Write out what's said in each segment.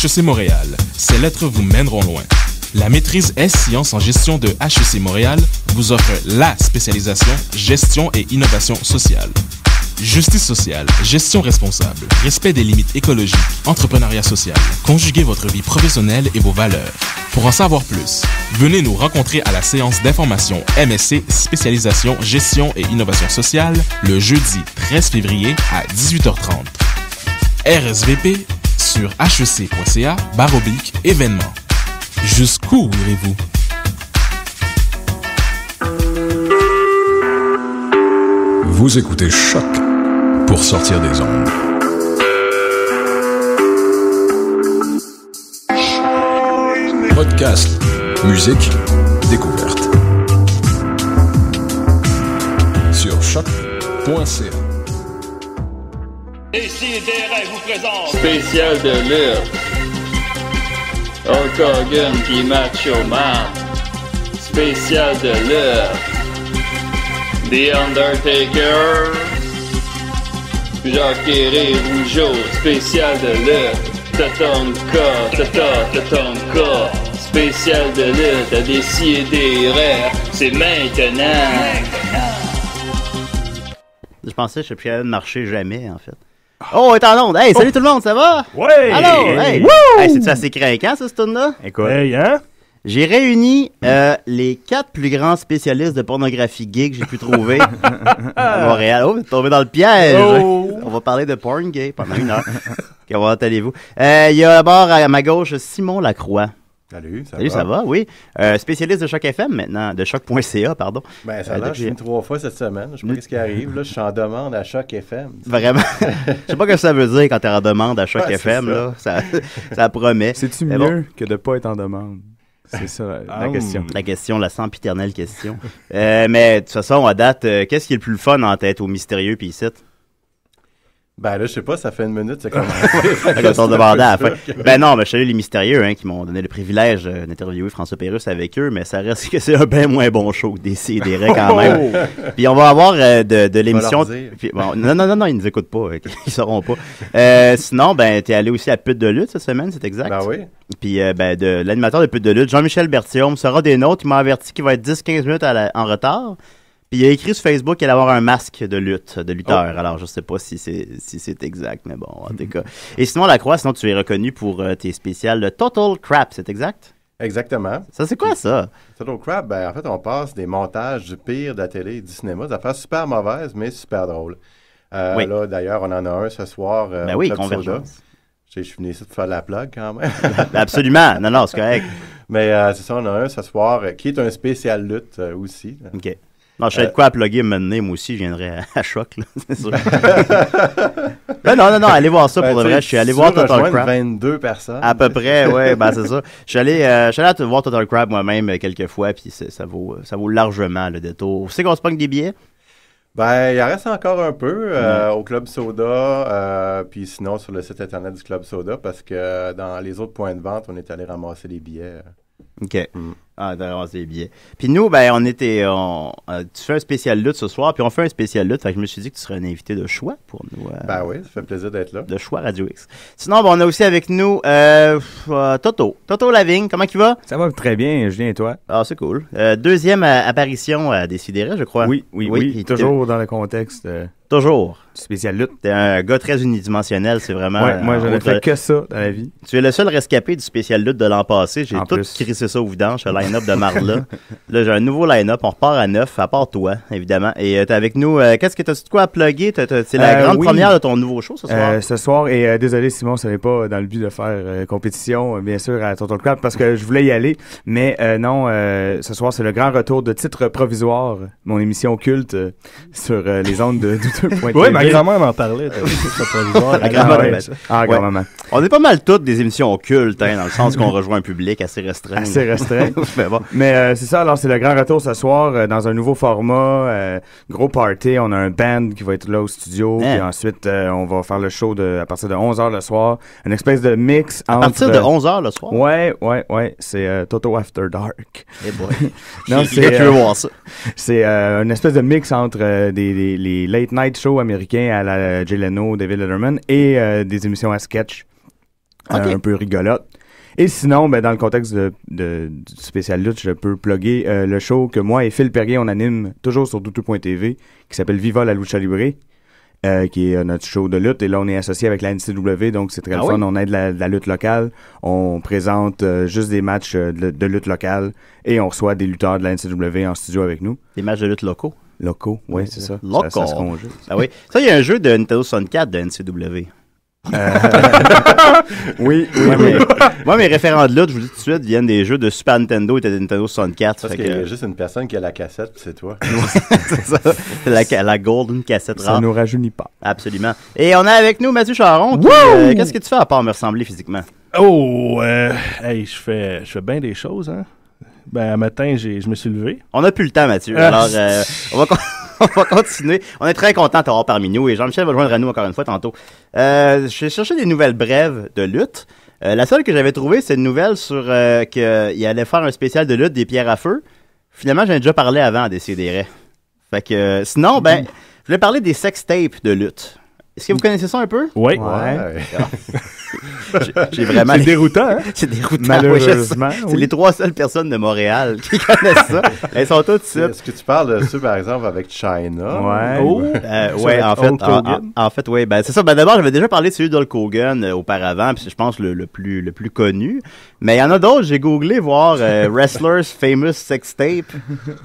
HEC Montréal, ces lettres vous mèneront loin. La maîtrise S-Sciences en gestion de HEC Montréal vous offre la spécialisation gestion et innovation sociale. Justice sociale, gestion responsable, respect des limites écologiques, entrepreneuriat social. Conjuguez votre vie professionnelle et vos valeurs. Pour en savoir plus, venez nous rencontrer à la séance d'information MSC spécialisation gestion et innovation sociale le jeudi 13 février à 18h30. RSVP sur hec.ca/événements. Jusqu'où irez-vous? Vous écoutez Choc pour sortir des ondes. Podcast, musique, découverte. Sur choc.ca. Décidérez vous présente Spécial de lutte. Hulk Hogan qui Macho Man. Spécial de lutte. The Undertaker. Jacques-Héré Rougeau. Spécial de lutte. Tatonka. Spécial de lutte. À Décidérez. C'est maintenant. Je pensais que je serais plus capable de marcher jamais, en fait. Oh, est en onde! Hey, salut tout le monde, ça va? Ouais! Allô! Hey! Hey, c'est-tu assez craquant, ça, ce tune-là? Écoute. Hey, hein? J'ai réuni les 4 plus grands spécialistes de pornographie gay que j'ai pu trouver à Montréal. Oh, vous êtes tombé dans le piège! Oh. On va parler de porn gay pendant une heure. Comment allez-vous? Il y a d'abord à ma gauche Simon Lacroix. Salut, ça va, oui. Spécialiste de Choc FM maintenant, de Choc.ca, pardon. Ben, ça a l'air, je suis 3 fois cette semaine. Je sais pas ce qui arrive. Là, je suis en demande à Choc FM. Vraiment. Je sais pas ce que ça veut dire quand t'es en demande à Choc FM, là. Ça promet. C'est-tu mieux que de pas être en demande? C'est ça la question. La question, la sempiternelle question. Mais de toute façon, à date, qu'est-ce qui est le plus fun en tête au mystérieux pis ici? Ben là, je sais pas, ça fait une minute, c'est commencé. Quand on demandait à la fin. Ben non, mais je salue les mystérieux, hein, qui m'ont donné le privilège d'interviewer François Pérusse avec eux, mais ça reste que c'est un bien moins bon show que Décidérez quand même. Puis on va avoir de l'émission. Puis, bon, non, ils nous écoutent pas, ils sauront pas. Sinon, ben, t'es allé aussi à Pute de lutte cette semaine, c'est exact? Ben oui. Puis ben, de l'animateur de Pute de lutte, Jean-Michel Berthiaume, sera des nôtres. Il m'a averti qu'il va être 10-15 minutes en retard. Puis il a écrit sur Facebook qu'il allait avoir un masque de lutteur. Oh. Alors, je sais pas si c'est exact, mais bon, en tout cas. Et sinon, Lacroix, sinon tu es reconnu pour tes spéciales Total Crap, c'est exact? Exactement. Ça, c'est quoi ça? Total Crap, ben en fait, on passe des montages du pire de la télé et du cinéma, des affaires super mauvaises, mais super drôles. Oui. Là, d'ailleurs, on en a un ce soir. Ben oui, Convergence. Je suis venu ici pour faire la plug quand même. Absolument. Non, c'est correct. Mais c'est ça, on en a un ce soir qui est un spécial lutte aussi. OK. Non, je sais de quoi à plugger maintenant, moi aussi, je viendrais à Choc, là, c'est sûr. non, allez voir ça pour de vrai. Je suis allé voir Total Crap. 22 personnes. À peu près, ouais, ben c'est ça. Je suis allé à voir Total Crap moi-même quelques fois, puis ça vaut largement le détour. Vous savez qu'on se pogne des billets? Ben, il en reste encore un peu au Club Soda, puis sinon sur le site internet du Club Soda, parce que dans les autres points de vente, on est allé ramasser les billets. OK. Ah, t'as ramassé les billets. Puis nous, ben, tu fais un spécial lutte ce soir, puis on fait un spécial lutte, fait que je me suis dit que tu serais un invité de choix pour nous. Ben oui, ça fait plaisir d'être là. De choix Radio X. Sinon, ben, on a aussi avec nous Toto Lavigne, comment il va? Ça va très bien, Julien, et toi? Ah, c'est cool. Deuxième apparition à Décidérez, je crois. Oui. Toujours dans le contexte. Toujours. Spécial lutte. T'es un gars très unidimensionnel, c'est vraiment... Ouais, moi, je ne fais que ça dans la vie. Tu es le seul rescapé du spécial lutte de l'an passé. J'ai tout crissé ça au vidange, ce line-up de Marla. Là, j'ai un nouveau line-up. On repart à 9, à part toi, évidemment. Et t'es avec nous. Qu'est-ce que t'as-tu de quoi à plugger? C'est la grande première de ton nouveau show ce soir? Ce soir, et désolé Simon, ce n'est pas dans le but de faire compétition, bien sûr, à Total Crap, parce que je voulais y aller. Mais non, ce soir, c'est le grand retour de Titre Provisoire, mon émission culte sur les ondes de douteux.tv. Oui, ma grand-mère m'en parlait. La grand-mère. Grand-maman. On est pas mal toutes des émissions occultes, hein, dans le sens qu'on rejoint un public assez restreint. Assez restreint. bon. Mais c'est ça, alors c'est le grand retour ce soir dans un nouveau format, gros party. On a un band qui va être là au studio. Puis ensuite, on va faire le show à partir de 11h le soir. Une espèce de mix entre... À partir de 11h le soir? Ouais. C'est Toto After Dark. Eh boy. Non, tu veux voir ça. C'est une espèce de mix entre les late night shows américains à la Jay Leno, David Letterman et des émissions à sketch. Okay. Un peu rigolote. Et sinon, ben, dans le contexte du spécial lutte, je peux plugger le show que moi et Phil Perrier, on anime toujours sur Douteux.tv, qui s'appelle Viva la Lucha Libre, qui est notre show de lutte. Et là, on est associé avec la NCW, donc c'est très le fun. Oui? On aide la lutte locale. On présente juste des matchs de lutte locale et on reçoit des lutteurs de la NCW en studio avec nous. Des matchs de lutte locaux. Locaux, oui, c'est ça. Locaux. Ça se conjugue. Ah oui. Ça, il y a un jeu de Nintendo 64 de NCW. Oui. Moi, mes référents de lutte, je vous dis tout de suite, viennent des jeux de Super Nintendo et de Nintendo 64. Parce qu'il y a juste une personne qui a la cassette, puis c'est toi. C'est ça. C'est la golden cassette rare. Ça nous rajeunit pas. Absolument. Et on a avec nous Mathieu Charon. Qu'est-ce que tu fais à part me ressembler physiquement? Hey, je fais bien des choses, hein. Ben, un matin, je me suis levé. On n'a plus le temps, Mathieu. Alors, on va continuer. On est très content de t'avoir parmi nous et Jean-Michel va joindre à nous encore une fois tantôt. J'ai cherché des nouvelles brèves de lutte. La seule que j'avais trouvée, c'est une nouvelle sur qu'il allait faire un spécial de lutte des pierres à feu. Finalement, j'en ai déjà parlé avant à Décideret. Fait que sinon, je voulais parler des sex tapes de lutte. Est-ce que vous connaissez ça un peu? Oui. Ouais. J'ai vraiment... C'est déroutant, hein? C'est déroutant. Malheureusement, oui, c'est oui. les 3 seules personnes de Montréal qui connaissent ça. Elles sont toutes ici. Est-ce que tu parles de ça, par exemple, avec China? Ouais. Oh! Ouais, Hulk Hogan? en fait, oui. Ben, c'est ça. Ben, d'abord, j'avais déjà parlé de celui d'Hulk Hogan auparavant, puis je pense le plus connu. Mais il y en a d'autres. J'ai googlé voir Wrestlers Famous Sex Tape.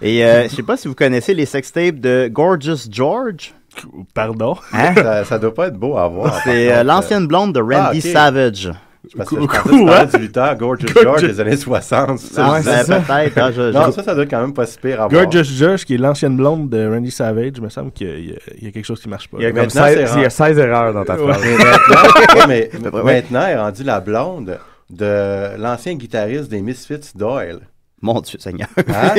Et je sais pas si vous connaissez les sex tapes de Gorgeous George. Pardon? Hein? Ça doit pas être beau à voir. C'est l'ancienne blonde de Randy ok. Savage. Parce que je pensais que tu parlais du lutteur Gorgeous George des années 60. Peut-être. Non, ça doit être quand même pas si pire à voir. Gorgeous George, qui est l'ancienne blonde de Randy Savage, il me semble qu'il y a quelque chose qui marche pas. Il y a comme Maintenant, 16, c'est il y a 16 erreurs dans ta phrase. Mais maintenant, elle est rendue la blonde de l'ancien guitariste des Misfits Doyle. Mon Dieu Seigneur. Hein?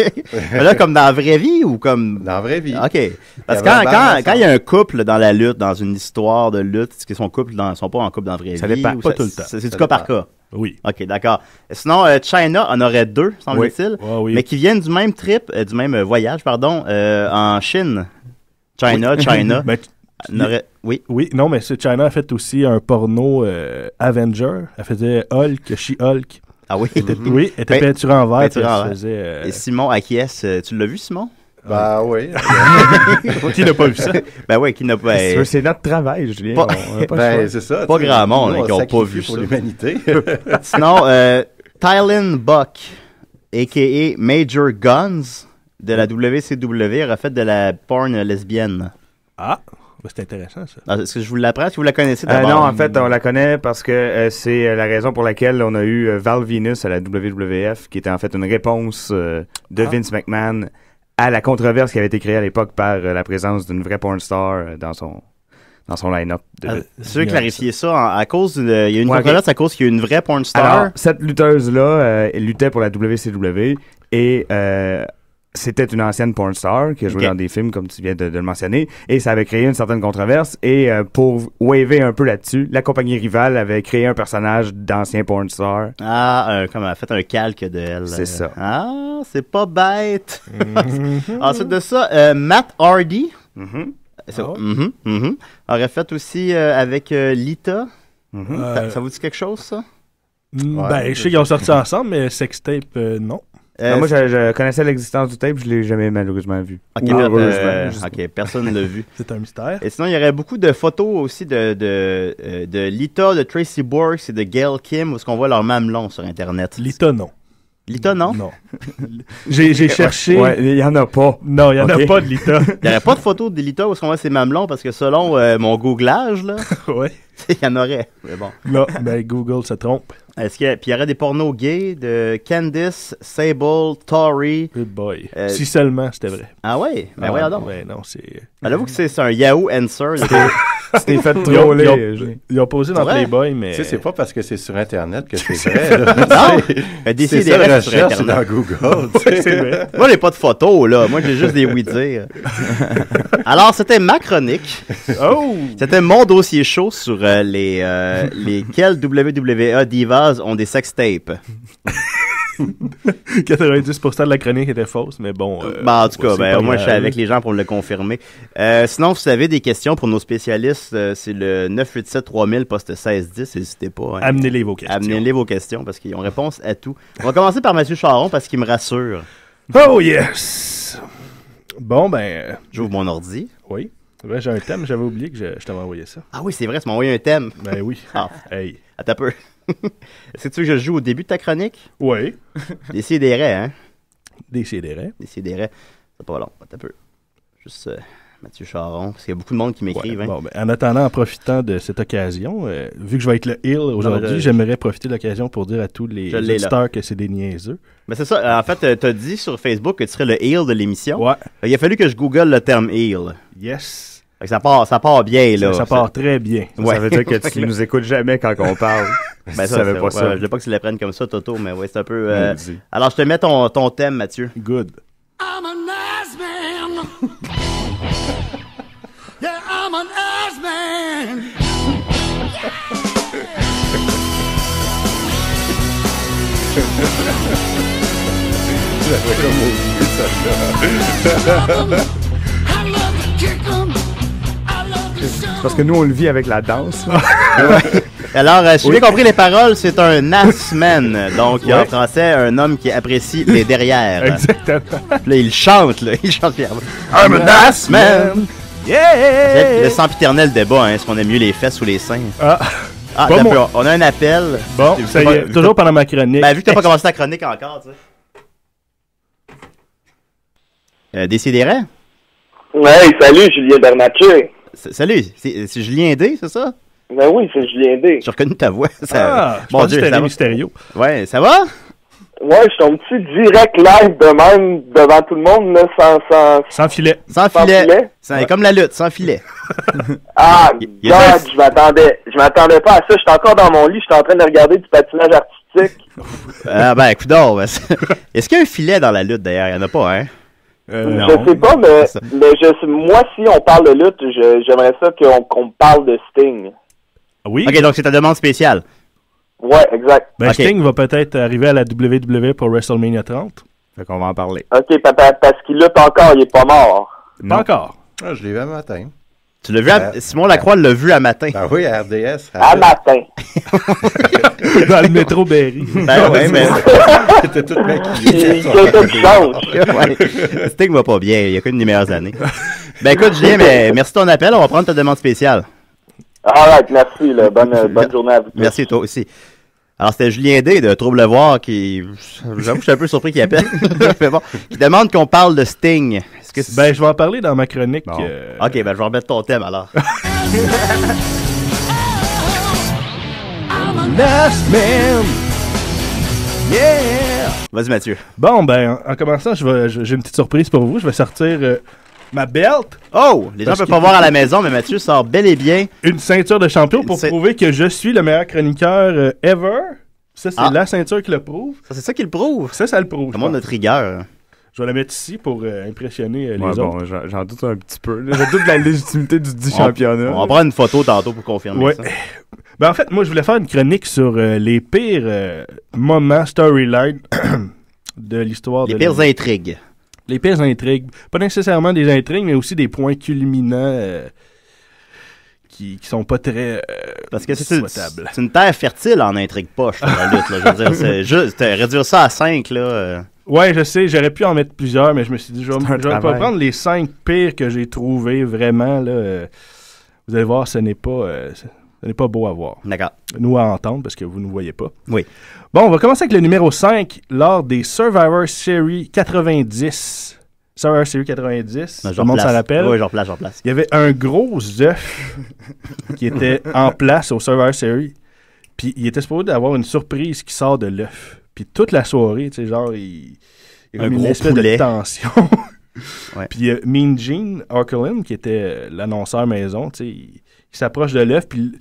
Mais là, comme dans la vraie vie ou comme... Dans la vraie vie. OK. Parce que Il y avait un quand il y a un couple dans la lutte, dans une histoire de lutte, est-ce qu'ils sont pas en couple dans la vraie Ça vie? dépend. Ou Pas tout le temps. C'est du Ça cas par dépend. cas. Oui. OK, d'accord. Sinon, China en aurait 2, semble-t-il, Ouais, oui. mais qui viennent du même trip, du même voyage, en Chine. China. Ben, en aurait... Oui. oui, non, mais China a fait aussi un porno Avenger. Elle faisait Hulk, She-Hulk. Ah oui. Oui, elle était peinturée en vert. Peinturée puis en elle vert. faisait, Et Simon acquiesce. Tu l'as vu, Simon? Ben oui. Qui n'a pas vu ça? Ben oui, qui n'a pas... Si tu veux, c'est notre travail, Julien. Pas- On a pas le Ben, choix. c'est ça. Pas tu sais, grand monde, nous, hein, on qui ont pas sacrifie vu pour ça. l'humanité. Sinon, Tylen Buck, a.k.a. Major Guns, de la WCW, aurait fait de la porn lesbienne. Ah, ben, c'est intéressant, ça. Ah, est-ce que je vous l'apprends? Est-ce que vous la connaissez d'abord? Non, en fait, on la connaît parce que c'est la raison pour laquelle on a eu Val Venus à la WWF, qui était en fait une réponse de Vince McMahon à la controverse qui avait été créée à l'époque par la présence d'une vraie porn star dans son line-up. Je veux clarifier ça. À cause il y a une Ouais, controverse à cause qu'il y a une vraie porn star. Alors, cette lutteuse-là, elle luttait pour la WCW et c'était une ancienne porn star qui a joué Ok. dans des films, comme tu viens de le mentionner, et ça avait créé une certaine controverse. Et pour waver un peu là-dessus, la compagnie rivale avait créé un personnage d'ancien porn star. Comme elle a fait un calque de elle. C'est ça. Ah, c'est pas bête. Ensuite de ça, Matt Hardy. Ça, aurait fait aussi avec Lita. Ça vous dit quelque chose, ça? Ben, je sais qu'ils ont sorti ensemble, mais sextape, non. Moi, je connaissais l'existence du tape, je l'ai jamais malheureusement vu. Ok, Ou heureusement, je sais pas. ok, personne ne l'a vu. C'est un mystère. Et sinon, il y aurait beaucoup de photos aussi de Lita, de Tracy Borks et de Gail Kim, où est-ce qu'on voit leur mamelon sur Internet. Lita, non. Lita, non? Non. J'ai cherché. Ouais, il y en a pas. Non, il n'y en Ok. a pas de Lita. Il n'y aurait pas de photos de Lita où est-ce qu'on voit ses mamelons, parce que selon mon googlage, là, Ouais. il y en aurait. Mais bon. Non, ben Google se trompe. Puis il y aurait des pornos gays de Candice, Sable, Tori. Good boy. Si seulement c'était vrai. Ah ouais? Ben voyons donc. Ouais, non, c'est. Ben, j'avoue que c'est un Yahoo Answer. Tu t'es fait Ils ont, troller. ils ont posé dans Ouais. Playboy, mais. Tu sais, c'est pas parce que c'est sur Internet que c'est vrai. là. Non! C'est Décidez ça la sur recherche sur Internet. Google. tu sais. C'est vrai. Moi, j'ai pas de photos, là. Moi, j'ai juste des oui-dire. Alors, c'était ma chronique. Oh! C'était mon dossier chaud sur lesquels WWE Divas ont des sex tapes. 90% de la chronique était fausse, mais bon. En tout cas, c'est pas au moins, je suis grave. avec les gens pour le confirmer. Sinon, vous avez des questions pour nos spécialistes, c'est le 987-3000, poste 1610, n'hésitez pas. Hein. Amenez-les vos questions. Amenez-les vos questions, parce qu'ils ont réponse à tout. On va commencer par Mathieu Charon, parce qu'il me rassure. Oh yes! Bon, ben... J'ouvre mon ordi. Oui. Ouais, j'ai un thème, j'avais oublié que je t'avais envoyé ça. Ah oui, c'est vrai, tu m'as envoyé un thème. Ben oui. Ah. Hey. Attends un peu. Est-ce que tu veux que je joue au début de ta chronique? Oui. Décidérez, hein? Décidérez. Décidérez. C'est pas long. Attends un peu. Juste Mathieu Charon, parce qu'il y a beaucoup de monde qui m'écrivent. Ouais. Hein. Bon, ben, en attendant, en profitant de cette occasion, vu que je vais être le Hill aujourd'hui, j'aimerais profiter de l'occasion pour dire à tous les auditeurs que c'est des niaiseux. Mais c'est ça. En fait, t'as dit sur Facebook que tu serais le heel de l'émission. Ouais. Il a fallu que je google le terme heel. Yes. Fait que ça part bien, là. Ça part très bien. Ça veut dire que tu nous écoutes jamais quand on parle. Ben ça, savais pas ça. Je veux pas que tu les prennes comme ça, Toto, mais ouais, c'est un peu... Alors, je te mets ton thème, Mathieu. Good. I'm a nice man. Yeah, I'm a nice man. C'est parce que nous, on le vit avec la danse. Alors, si j'ai bien compris les paroles, c'est un nasman. Donc, en français, un homme qui apprécie les derrières. Exactement. Là, il chante, là. Il chante. I'm a nasman. Yeah! Le sempiternel débat, hein. Est-ce qu'on aime mieux les fesses ou les seins? Ah, attends un peu, on a un appel. Bon, ça y est, toujours pendant ma chronique. Ben, vu que t'as pas commencé ta chronique encore, tu sais. Décidérez? Ouais, salut, Julien Bernatchez. Salut, c'est Julien D, c'est ça? Ben oui, c'est Julien D. J'ai reconnu ta voix. Je pense que c'était Mysterio. Ouais, ça va? Ouais, je suis un petit direct live de même devant tout le monde, là, sans filet. Sans filet. C'est comme la lutte, sans filet. Ah, God, je m'attendais pas à ça. J'étais encore dans mon lit, j'étais en train de regarder du patinage artistique. Ben, écoute donc. Est-ce qu'il y a un filet dans la lutte, d'ailleurs? Il n'y en a pas, hein? Je sais pas, mais moi, si on parle de lutte, j'aimerais ça qu'on parle de Sting. Oui. Ok, donc c'est ta demande spéciale. Ouais, exact. Ben, okay. Sting va peut-être arriver à la WWE pour WrestleMania 30. Fait qu'on va en parler. Ok, parce qu'il lutte encore, il est pas mort. Pas encore. Ah, je l'ai vu un matin. Tu l'as vu Simon Lacroix l'a vu à matin. Ben oui, à RDS. À matin. Dans le métro Berry. Ben ouais, mais... C'était tout maquillé. Sting va pas bien, il y a qu'une des meilleures années. Ben écoute, Julien, merci de ton appel, on va prendre ta demande spéciale. Alright, merci, là. Bonne journée à vous. Merci, toi aussi. Alors, c'était Julien D de Trouble-Voir qui... J'avoue que je suis un peu surpris qu'il appelle. Mais bon, qui demande qu'on parle de Sting. Ben, je vais en parler dans ma chronique. Bon. Ok, ben, je vais remettre ton thème, alors. I'm a nice man. Yeah! Vas-y, Mathieu. Bon, ben, en commençant, j'ai une petite surprise pour vous. Je vais sortir ma belt. Oh! Les gens ne peuvent pas voir à la maison, mais Mathieu sort bel et bien une ceinture de champion pour prouver que je suis le meilleur chroniqueur ever. Ça, c'est la ceinture qui le prouve. Ça, c'est ça qui le prouve? Ça le prouve. Comment notre rigueur? Je vais la mettre ici pour impressionner les bon, autres. J'en doute un petit peu. Je doute de la légitimité du championnat. On va prendre une photo tantôt pour confirmer ça. Ben, en fait, moi, je voulais faire une chronique sur les pires moments, storyline de l'histoire. Les pires intrigues. Les pires intrigues. Pas nécessairement des intrigues, mais aussi des points culminants qui sont pas très parce que souhaitables. C'est une terre fertile en intrigue poche, la lutte. Là, je veux dire, c'est juste réduire ça à 5, là... Ouais, je sais, j'aurais pu en mettre plusieurs, mais je me suis dit, je vais pas prendre les 5 pires que j'ai trouvés, vraiment, là. Vous allez voir, ce n'est pas beau à voir. D'accord. Nous à entendre, parce que vous ne nous voyez pas. Oui. Bon, on va commencer avec le numéro 5, lors des Survivor Series 90. Survivor Series 90, tout le monde s'en rappelle. Oui, j'en place. Il y avait un gros œuf qui était en place au Survivor Series, puis il était supposé avoir une surprise qui sort de l'œuf. Puis toute la soirée, tu sais, genre, il y a une espèce de tension. Ouais. Puis Mean Gene Okerlund, qui était l'annonceur maison, tu sais, il s'approche de l'œuf, puis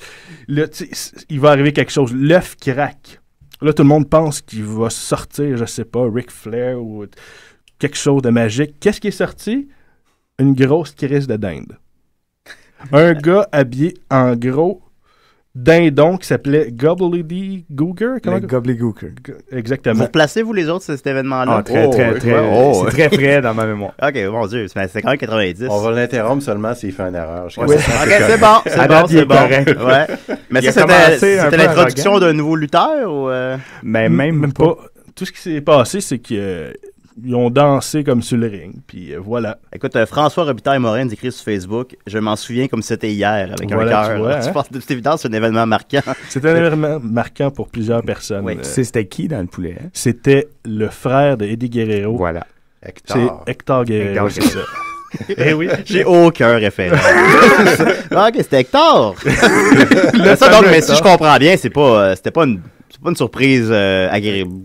là, tu sais, il va arriver quelque chose. L'œuf craque. Là, tout le monde pense qu'il va sortir, je sais pas, Ric Flair ou quelque chose de magique. Qu'est-ce qui est sorti? Une grosse crise de dinde. Un gars habillé en gros dindon qui s'appelait Gobbledygooker. Gobbledygooker. Exactement. Vous replacez, vous, les autres, cet événement-là? Très c'est très frais dans ma mémoire. OK, mon Dieu, c'est quand même 90. On va l'interrompre seulement s'il fait une erreur. OK, c'est bon. Ouais. Mais ça, c'était l'introduction d'un nouveau lutteur ou... Mais même pas. Tout ce qui s'est passé, c'est qu'ils ont dansé comme sur le ring, puis voilà. Écoute, François Robitaille-Morin écrit sur Facebook, je m'en souviens comme c'était hier, avec un cœur. Je pense que c'est évident, c'est un événement marquant. C'est un événement marquant pour plusieurs personnes. Oui. Tu sais, c'était qui dans le poulet? Hein? C'était le frère de Eddie Guerrero. Voilà. C'est Hector Guerrero, c'est ça. Eh oui, j'ai aucun référent. OK, c'était Hector. Ça, donc, mais si je comprends bien, c'était pas une surprise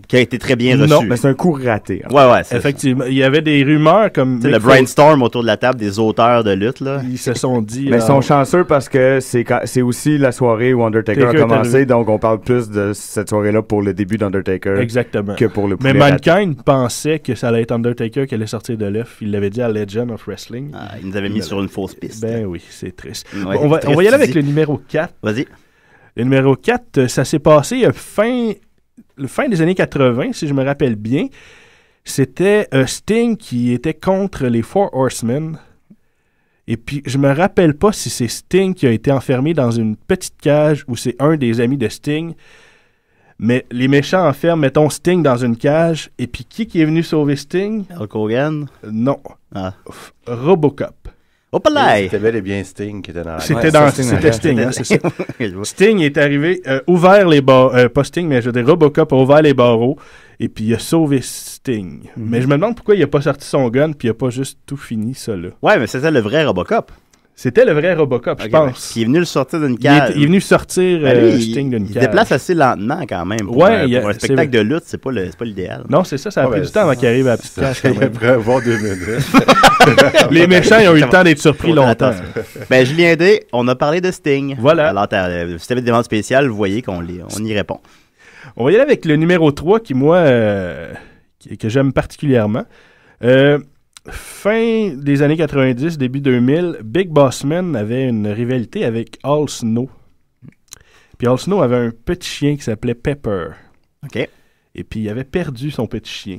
qui a été très bien reçue. Non, mais c'est un coup raté. Ouais, effectivement. Il y avait des rumeurs comme... le brainstorm autour de la table des auteurs de lutte, là. Ils se sont dit... Mais ils sont chanceux parce que c'est aussi la soirée où Undertaker a commencé, donc on parle plus de cette soirée-là pour le début d'Undertaker. Exactement. Que pour le poulet. Mais Mankind pensait que ça allait être Undertaker qui allait sortir de l'œuf. Il l'avait dit à Legend of Wrestling. Il nous avait mis sur une fausse piste. Ben oui, c'est triste. Ouais, on va y aller avec le numéro 4. Vas-y. Le numéro 4, ça s'est passé fin des années 80, si je me rappelle bien. C'était Sting qui était contre les Four Horsemen. Et puis, je me rappelle pas si c'est Sting qui a été enfermé dans une petite cage ou c'est un des amis de Sting. Mais les méchants enferment, mettons, Sting dans une cage. Et puis, qui est venu sauver Sting? Hulk Hogan? Non. Robocop. C'était bel et bien Sting qui était dans la C'était Sting, hein, c'est ça. Sting est arrivé, ouvert les barreaux, pas Sting, mais je veux dire, Robocop a ouvert les barreaux, et puis il a sauvé Sting. Mais je me demande pourquoi il a pas sorti son gun, puis il a pas juste tout fini, ça, là. Ouais, mais c'était le vrai Robocop. C'était le vrai Robocop, je pense. Il est venu le sortir d'une cage. Il est venu sortir Sting d'une cage. Il se déplace assez lentement quand même. Pour un spectacle de lutte, c'est pas l'idéal. Non, c'est ça a pris du temps avant qu'il arrive à la petite cage. Il est prêt à voir 2 minutes. Les méchants, ils ont eu le temps d'être surpris longtemps. Ben, Julien D, on a parlé de Sting. Voilà. Alors, si t'avais des demandes spéciales, vous voyez qu'on y répond. On va y aller avec le numéro 3 qui, moi, que j'aime particulièrement. Fin des années 90, début 2000, Big Boss Man avait une rivalité avec Al Snow. Puis Al Snow avait un petit chien qui s'appelait Pepper. OK. Et puis il avait perdu son petit chien.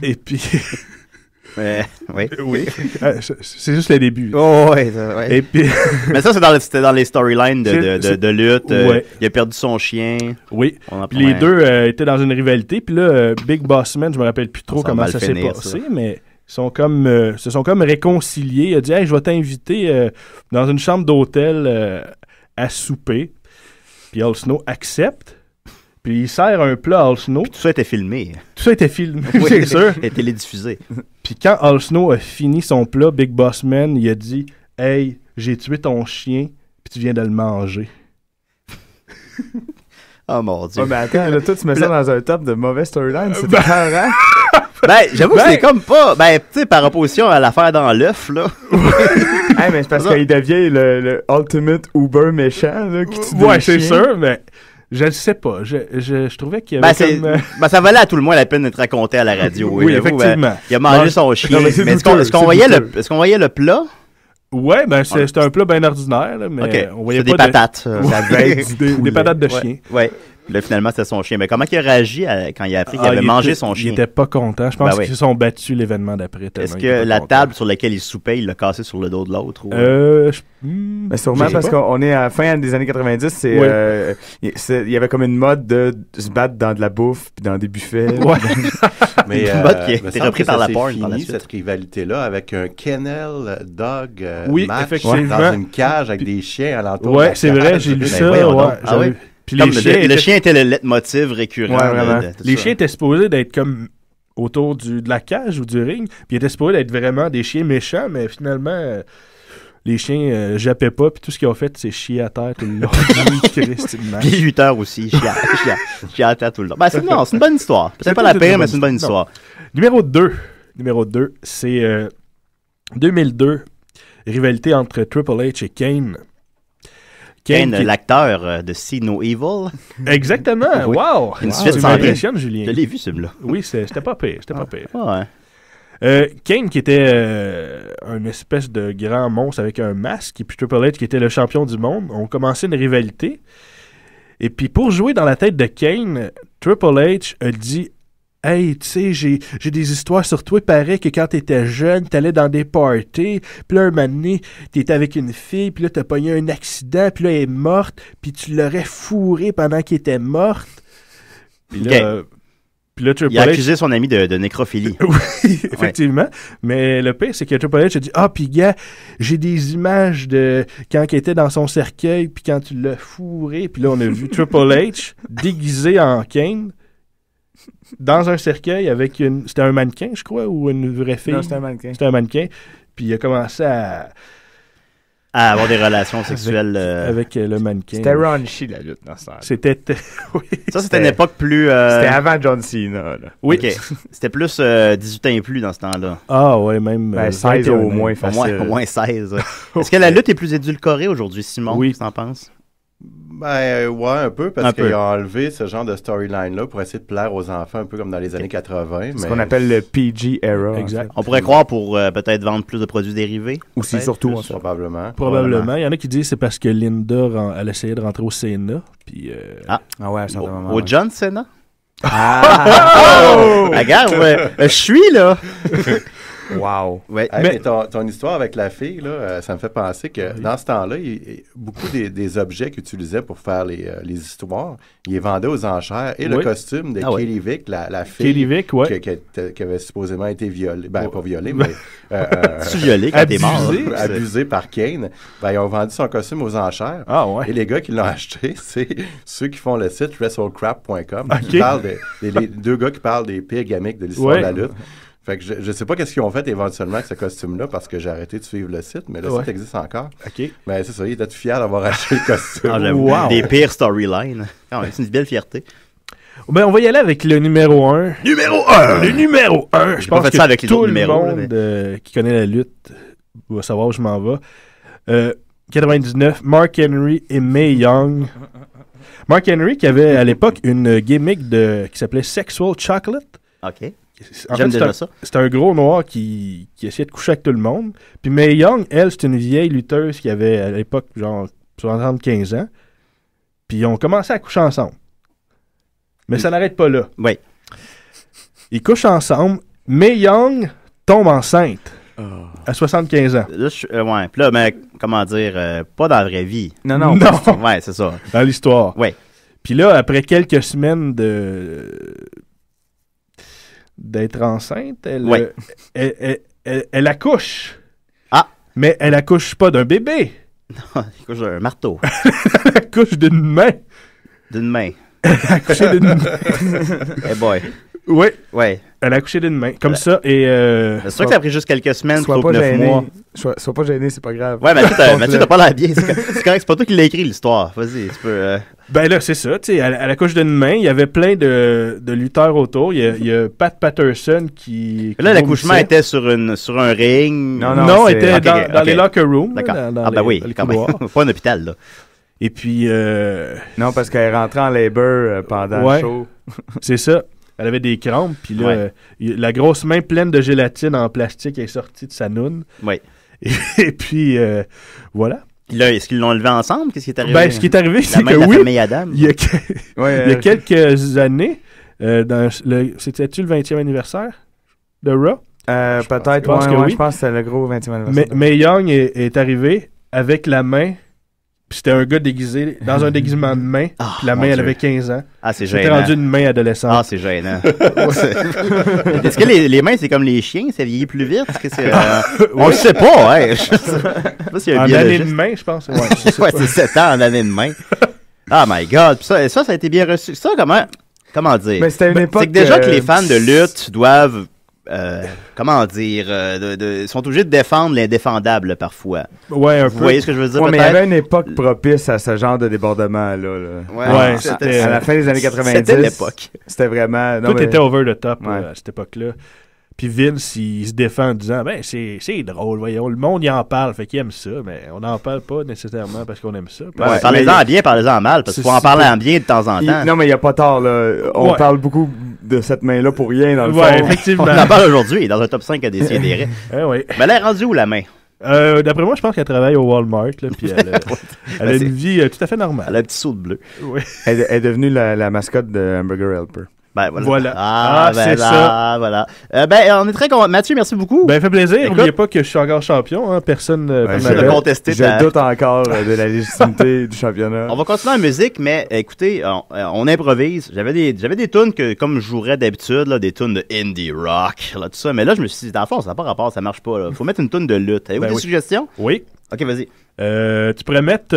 Et puis... oui. C'est juste le début. Oh, ouais. Et puis... Mais ça, c'était dans les storylines de lutte. Il a perdu son chien. Oui. Puis les deux étaient dans une rivalité. Puis là, Big Boss Man, je me rappelle plus trop comment ça s'est passé, mais ils se sont comme réconciliés. Il a dit, hey, je vais t'inviter dans une chambre d'hôtel à souper. Puis Al Snow accepte. Puis il sert un plat à Al Snow. Puis tout ça était filmé. Oui, c'est sûr. Et télédiffusé. Puis quand Al Snow a fini son plat, Big Boss Man, il a dit « Hey, j'ai tué ton chien, puis tu viens de le manger. » Oh mon Dieu. Oh, mais attends, là, toi, tu mets ça dans un top de mauvais storyline. C'est marrant. Ben, j'avoue que c'est comme pas... Ben, tu sais, par opposition à l'affaire dans l'œuf, là. Hey, mais c'est parce qu'il devient le ultimate Uber méchant, là, qui tue ouais, c'est sûr, mais... Je ne sais pas. Je trouvais qu'il y avait ça valait à tout le moins la peine d'être raconté à la radio. Oui, effectivement. Il a mangé son chien. Mais est-ce qu'on voyait le plat? Ouais, ben c'était un plat bien ordinaire, là, mais on voyait pas des patates. Des patates de chien. Ouais. Là, finalement, c'était son chien. Mais comment il a réagi quand il a appris qu'il avait mangé son chien? Il était pas content. Je pense qu'ils se sont battus l'événement d'après. Est-ce que la table sur laquelle il soupait, il l'a cassé sur le dos de l'autre? Mais sûrement parce qu'on est à la fin des années 90. Il y avait comme une mode de se battre dans de la bouffe puis dans des buffets. Ouais. Mais une mode qui a été reprise par la porn par la suite. Cette rivalité-là avec un kennel dog match effectivement. Dans une cage avec des chiens alentour. Ouais, c'est vrai, j'ai lu ça. Puis le chien était le leitmotiv récurrent. Ouais, vraiment. Les chiens étaient supposés d'être comme autour de la cage ou du ring, puis ils étaient supposés d'être vraiment des chiens méchants, mais finalement, les chiens jappaient pas, puis tout ce qu'ils ont fait, c'est chier à terre tout le long. Puis 8 heures aussi, chier à terre tout le long. Ben, c'est une bonne histoire. C'est pas la pire, mais c'est une bonne histoire. Numéro 2, c'est 2002, rivalité entre Triple H et Kane. Kane, l'acteur de See No Evil. Exactement. Oui. Wow. Une suite ça m'impressionne, Julien. Je l'ai vu, ce film-là. Oui, c'était pas pire. Ouais. Kane qui était un espèce de grand monstre avec un masque, et puis Triple H qui était le champion du monde, ont commencé une rivalité. Et puis pour jouer dans la tête de Kane, Triple H a dit « Hey, tu sais, j'ai des histoires sur toi. Il paraît que quand t'étais jeune, t'allais dans des parties, puis là, un moment donné, t'étais avec une fille, puis là, t'as pogné un accident, puis là, elle est morte, puis tu l'aurais fourrée pendant qu'elle était morte. » Puis là... Il a accusé son ami de nécrophilie. Oui, effectivement. Mais le pire, c'est que Triple H a dit « Ah, puis gars, j'ai des images de quand il était dans son cercueil, puis quand tu l'as fourré. » Puis là, on a vu Triple H déguisé en Kane dans un cercueil avec une... C'était un mannequin, je crois, ou une vraie fille? Non, c'était un mannequin. C'était un mannequin. Puis il a commencé à avoir des relations sexuelles avec le mannequin. C'était raunchy, la lutte, dans ce temps-là. Oui, ça, c'était une époque plus... C'était avant John Cena, là. Oui. Okay. C'était plus 18 ans et plus dans ce temps-là. Ah ouais, même... 16 au moins, facile. Au moins 16. Est-ce que la lutte est plus édulcorée aujourd'hui, Simon? Oui. Qu'est-ce que t'en penses? Ben, ouais, un peu, parce qu'ils ont enlevé ce genre de storyline-là pour essayer de plaire aux enfants, un peu comme dans les années 80. Ce qu'on appelle le PG era. Exact. On pourrait croire pour peut-être vendre plus de produits dérivés. Aussi, surtout. Probablement. Probablement. Il y en a qui disent que c'est parce que Linda, elle essayait de rentrer au Sénat. Puis, Ah ouais, à un certain moment. Au John Cena? Ah! Regarde, je suis là! Wow. Ouais. Mais ton histoire avec la fille, là, ça me fait penser que dans ce temps-là, beaucoup des objets qu'ils utilisaient pour faire les histoires, ils les vendaient aux enchères. Et le costume de Katie Vick, la fille Katie Vick, qui avait supposément été violée, ben pas violée, mais violée quand t'es mort. Abusée par Kane, ben, ils ont vendu son costume aux enchères. Ah ouais. Et les gars qui l'ont acheté, c'est ceux qui font le site wrestlecrap.com. Qui parlent les deux gars qui parlent des pires gimmicks de l'histoire de la lutte. Fait que je sais pas qu'est-ce qu'ils ont fait éventuellement avec ce costume-là parce que j'ai arrêté de suivre le site, mais le site existe encore. OK. Mais c'est ça, il était tout fier d'avoir acheté le costume. Wow. Des pires storylines. C'est une belle fierté. Ben, on va y aller avec le numéro 1. Numéro 1! Le numéro 1! Je pense que ça avec tout le monde qui connaît la lutte va savoir où je m'en vais. 99, Mark Henry et Mae Young. Mark Henry qui avait à l'époque une gimmick qui s'appelait Sexual Chocolate. OK. J'aime déjà ça. C'est un gros noir qui essayait de coucher avec tout le monde. Puis Mae Young, elle, c'est une vieille lutteuse qui avait à l'époque genre 75 ans. Puis ils ont commencé à coucher ensemble. Mais ça n'arrête pas là. Oui. Ils couchent ensemble. Mae Young tombe enceinte à 75 ans. Là, ouais. Puis là, mais comment dire, pas dans la vraie vie. Non. Ouais, c'est ça. Dans l'histoire. Ouais. Puis là, après quelques semaines d'être enceinte, elle accouche. Ah! Mais elle accouche pas d'un bébé. Non, elle accouche d'un marteau. Elle accouche d'une main. D'une main. Elle a accouché d'une main. Hey boy. Oui. Ouais. Elle a accouché d'une main. Comme ça. Et c'est sûr que ça a pris juste quelques semaines plutôt que 9 mois. Sois pas gêné, c'est pas grave. Ouais, Mathieu, t'as pas l'air bien. C'est correct, c'est pas toi qui l'as écrit, l'histoire. Vas-y, tu peux... Ben là, c'est ça. Tu sais, elle accouche d'une main. Il y avait plein de lutteurs autour. Il y a Pat Patterson qui là, l'accouchement était sur un ring. Non, elle était dans les locker rooms. D'accord. Dans ben oui, quand même. Pas un hôpital, là. Et puis... Non, parce qu'elle est rentrée en labor pendant le show. C'est ça. Elle avait des crampes, puis là, la grosse main pleine de gélatine en plastique est sortie de sa noune. Oui. Et puis, voilà. Là, est-ce qu'ils l'ont levé ensemble? Qu'est-ce qui est arrivé? Ben, ce qui est arrivé, c'est que oui, Adam, il y a quelques années, c'était-tu le 20e anniversaire de Raw? Peut-être, je pense que c'est le gros 20e anniversaire. Mais Mae Young est arrivé avec la main. Puis c'était un gars déguisé dans un déguisement de main. Puis la main, elle avait 15 ans. Ah, c'est gênant. C'était rendu une main adolescente. Ah, c'est gênant. Est-ce que les mains, c'est comme les chiens? Ça vieillit plus vite? Est-ce que c'est, on le sait pas, ouais. Je sais pas s'il y a un année de main, je pense. Ouais, c'est 7 ans en année de main. Oh my God. Puis ça a été bien reçu. Ça, comment dire? Mais c'était une époque... C'est que déjà que les fans de lutte doivent... comment dire, sont obligés de défendre l'indéfendable parfois. Ouais, un peu. Vous voyez ce que je veux dire? Ouais, mais il y avait une époque propice à ce genre de débordement-là. Ouais, c'était à la fin des années 90. C'était l'époque. C'était vraiment... Tout était over the top à cette époque-là. Puis Vince, il se défend en disant, ben, c'est drôle, voyons, le monde, il en parle, fait qu'il aime ça, mais on n'en parle pas nécessairement parce qu'on aime ça. Parlez-en en bien, parlez-en en mal, parce qu'il faut en parler en bien de temps en temps. Non, mais il n'y a pas tort, là. On parle beaucoup de cette main-là pour rien, dans le Ouais, fond. effectivement. On en parle aujourd'hui, dans un top 5 à Décideret. Oui. Mais elle est rendue où, la main? D'après moi, je pense qu'elle travaille au Walmart, là, puis elle a une vie tout à fait normale. Elle a un petit saut de bleu. Oui. Elle est devenue la mascotte de Hamburger Helper. Ben voilà. Ah, ben c'est là, ça. Voilà. On est très contents. Mathieu, merci beaucoup. Ben, fait plaisir. Écoute, N'oubliez pas que je suis encore champion. Hein. Personne ne peut je contester. Je doute encore de la légitimité du championnat. On va continuer en musique, mais écoutez, on improvise. J'avais des tunes que, comme je jouerais d'habitude, là, des tunes de indie rock, là, tout ça. Mais là, je me suis dit, dans le fond, ça n'a pas rapport, ça marche pas. Là. Faut mettre une tune de lutte. Avez-vous des suggestions? Oui. Ok, vas-y. Tu pourrais mettre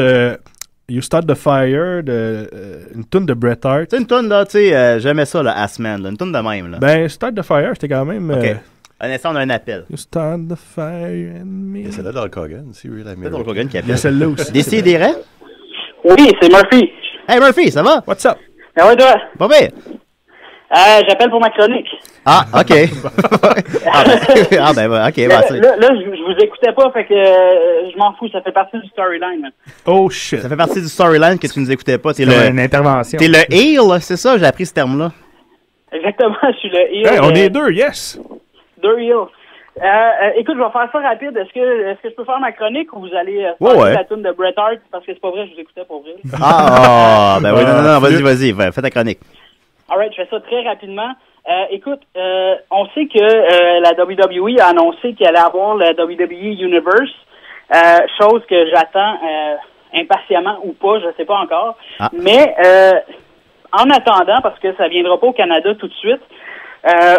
You Start the Fire, une tune de Bret Hart. C'est une tune, là, tu sais, j'aimais ça, là, Assman, là, une tune de même. Là. Ben, Start the Fire, c'était quand même... Ok. Un instant, on a un appel. You Start the Fire in me. Il y a celle-là d'Hulk Hogan, c'est Real American. C'est Hulk Hogan qui appelle. Il y a celle-là aussi. Décideret? Oui, c'est Murphy. Hey Murphy, ça va? What's up? Ben ouais, toi? Pas bien. J'appelle pour ma chronique. Ah, ok. ok, Là, je vous écoutais pas, fait que je m'en fous, ça fait partie du storyline. Oh shit. Ça fait partie du storyline que tu nous écoutais pas. T'es une intervention. T'es le heel, c'est ça? J'ai appris ce terme-là. Exactement, je suis le heel. Hey, on est deux, yes. Deux heels. Écoute, je vais faire ça rapide. Est-ce que je peux faire ma chronique ou vous allez ouais. la tune de Bret Hart? Parce que c'est pas vrai, je vous écoutais pour vrai. Ben oui, non, vas-y, fais ta chronique. Alright, je fais ça très rapidement. Écoute, on sait que la WWE a annoncé qu'elle allait avoir le WWE Universe, chose que j'attends impatiemment ou pas, je sais pas encore. Mais en attendant, parce que ça viendra pas au Canada tout de suite,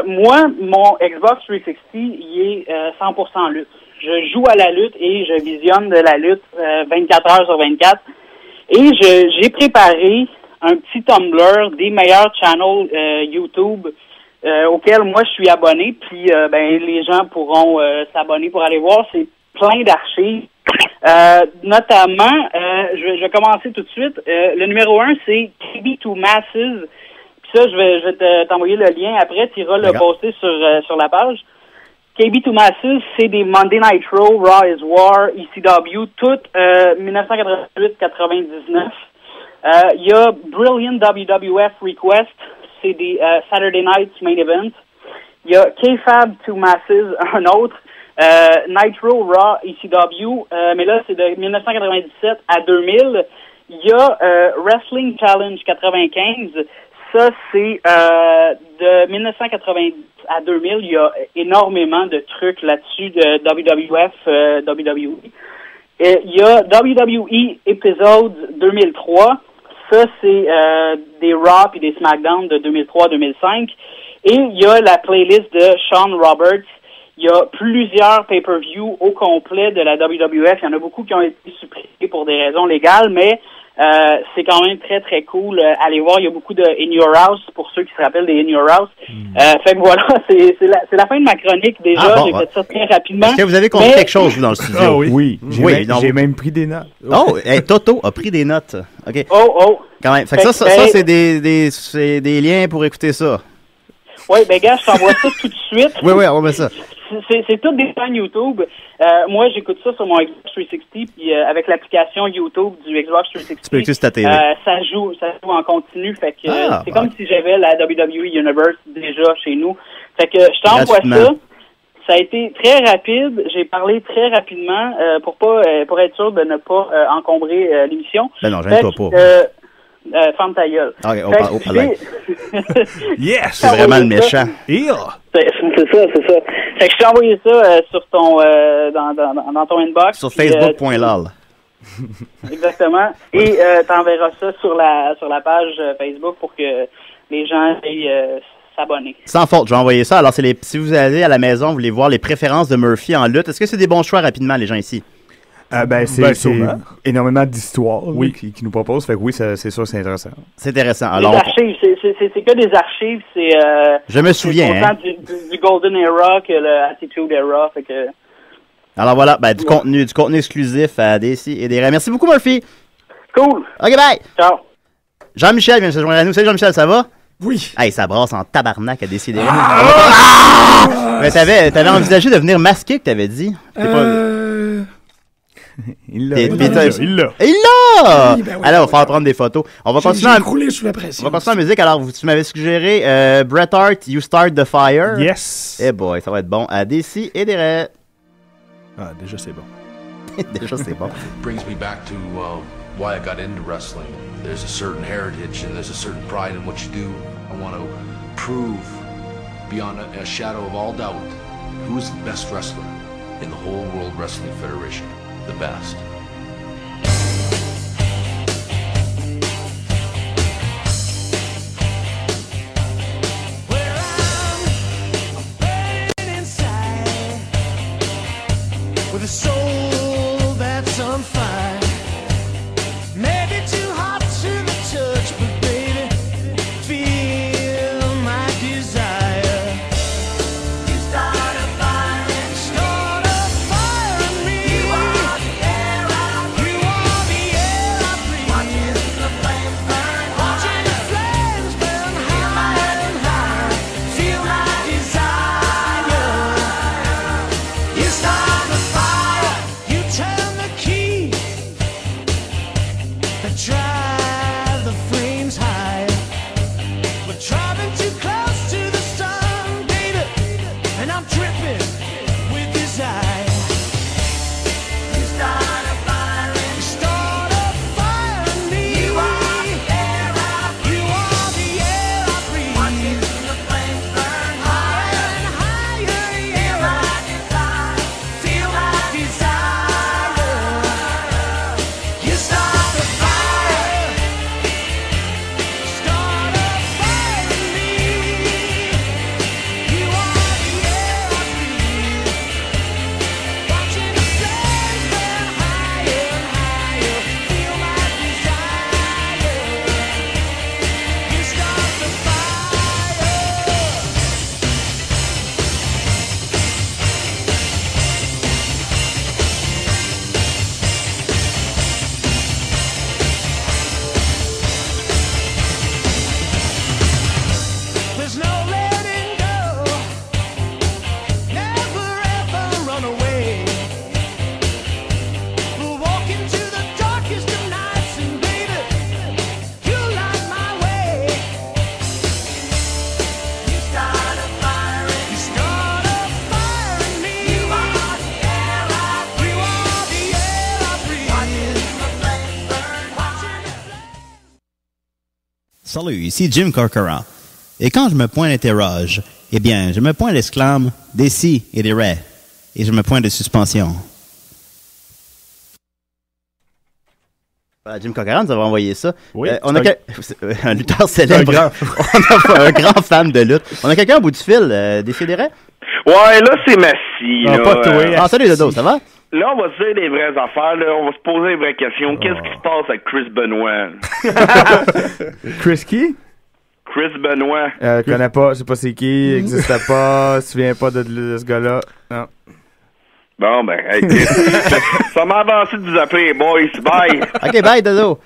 moi, mon Xbox 360, il est 100% lutte. Je joue à la lutte et je visionne de la lutte 24 heures sur 24. Et j'ai préparé un petit Tumblr des meilleurs channels YouTube auxquels moi je suis abonné, puis les gens pourront s'abonner pour aller voir. C'est plein d'archives. Notamment, je vais commencer tout de suite. Le numéro 1, c'est KB2 Masses. Puis ça, je vais t'envoyer le lien après. Tu iras le poster sur la page. KB2 Masses, c'est des Monday Nitro, Raw is War, ECW, toutes 1998-99. Il y a Brilliant WWF Request, c'est des Saturday Night Main Event. Il y a K-Fab to Masses, un autre. Nitro, Raw, ECW, mais là c'est de 1997 à 2000. Il y a Wrestling Challenge 95, ça c'est de 1990 à 2000. Il y a énormément de trucs là-dessus de WWF, WWE. Et il y a WWE Episodes 2003. Ça, c'est des Raw et des SmackDown de 2003-2005. Et il y a la playlist de Sean Roberts. Il y a plusieurs pay-per-view au complet de la WWF. Il y en a beaucoup qui ont été supprimés pour des raisons légales, mais c'est quand même très, très cool. Allez voir, il y a beaucoup de In Your House, pour ceux qui se rappellent des In Your House. Fait que voilà, c'est la fin de ma chronique déjà. J'ai fait ça très rapidement. Est-ce que vous avez compris quelque chose, vous, dans le studio? Oui. J'ai même pris des notes. Oh, Toto a pris des notes. OK. Oh. Quand même. Fait que ça c'est des liens pour écouter ça. Oui, ben gars, je t'envoie ça tout de suite. Oui, on met ça. C'est toutes des chaînes YouTube. Moi, j'écoute ça sur mon Xbox 360, puis avec l'application YouTube du Xbox 360. Tu peux écouter sur ta télé. Ça joue en continu. Fait que c'est comme si j'avais la WWE Universe déjà chez nous. Fait que je t'envoie ça. Ça a été très rapide. J'ai parlé très rapidement pour être sûr de ne pas encombrer l'émission. Ben non, j'aime pas. Ferme ta gueule. Okay, yes! C'est vraiment le méchant. C'est ça. Fait que je t'ai envoyé ça sur ton dans ton inbox. Sur facebook.lol. Exactement. Et t'enverras ça sur la page Facebook pour que les gens aillent s'abonner. Sans faute, je vais envoyer ça. Alors, si vous allez à la maison, vous voulez voir les préférences de Murphy en lutte, est-ce que c'est des bons choix rapidement, les gens ici? C'est énormément d'histoires qui nous proposent. Fait que oui, c'est sûr, c'est intéressant. C'est intéressant. Alors, les archives, c'est que des archives. Je me souviens. C'est du Golden Era que le Attitude Era. Fait que... Alors voilà, du contenu exclusif à Décideret. Merci beaucoup, Murphy. Cool. OK, bye. Ciao. Jean-Michel vient de se joindre à nous. Salut, Jean-Michel, ça va? Oui. Hey, ça brasse en tabarnak à Décideret. Mais t'avais envisagé de venir masqué, que t'avais dit. Il l'a. Il l'a! Oui, ben oui, Alors, on va oui, faire prendre des photos. On va continuer J'ai croulé sous la pression. On va continuer en musique. Alors, tu m'avais suggéré Bret Hart, You Start the Fire. Yes! Eh boy, ça va être bon. À DC et des raies. Ah, déjà, c'est bon. Déjà, c'est bon. Brings me back to why I got into wrestling. There's a certain heritage and there's a certain pride in what you do. I want to prove beyond a shadow of all doubt who is the best wrestler in the whole World Wrestling Federation. The best. With a soul that's on fire, maybe too hot to the touch, but baby, feel my desire. You start a fire in me. You are the air I breathe. You are the air I breathe. Watching the flames burn high. Watching the flames burn high and high. Feel my desire. You start the fire. You turn the key and drive the flames high. We're driving too close to the sun, baby, and I'm dripping with desire. You start a fire in me. You start a fire in me. You are the air I breathe. You are the air I breathe. Watching the flames burn higher and higher. Feel my desire. Feel my desire. You start the fire. Start a fire in me. You are the air I breathe. Watching the flames burn higher and higher. Feel my desire. You start the fire. There's no letting go. Never ever run away. We'll walk into the darkest of nights, and baby, you light my way. You start a fire in me. You start a fire in me. You are the air I breathe. You are the air I breathe. Watching the flames burn. Watching the flames. Salut, ici Jim Corcoran. Et quand je me pointe interroge, eh bien, je me pointe l'exclame des si et des raies. Et je me pointe de suspension. Jim Corcoran nous avait envoyé ça. Oui, on a un lutteur un célèbre. grand. On a un grand fan de lutte. On a quelqu'un au bout du fil, Décidérez? Ouais, là, c'est Massy. Ah, là. pas toi. Ah, salut Dodo, ça va? Là, on va se dire des vraies affaires. Là. On va se poser des vraies questions. Qu'est-ce qui se passe avec Chris Benoit? Chris qui? Chris Benoit. Connais pas, je sais pas c'est qui, existait pas, se souvient pas de ce gars-là. Non. Bon, ben, hey, ça m'a avancé de vous appeler les boys. Bye. OK, bye Dodo.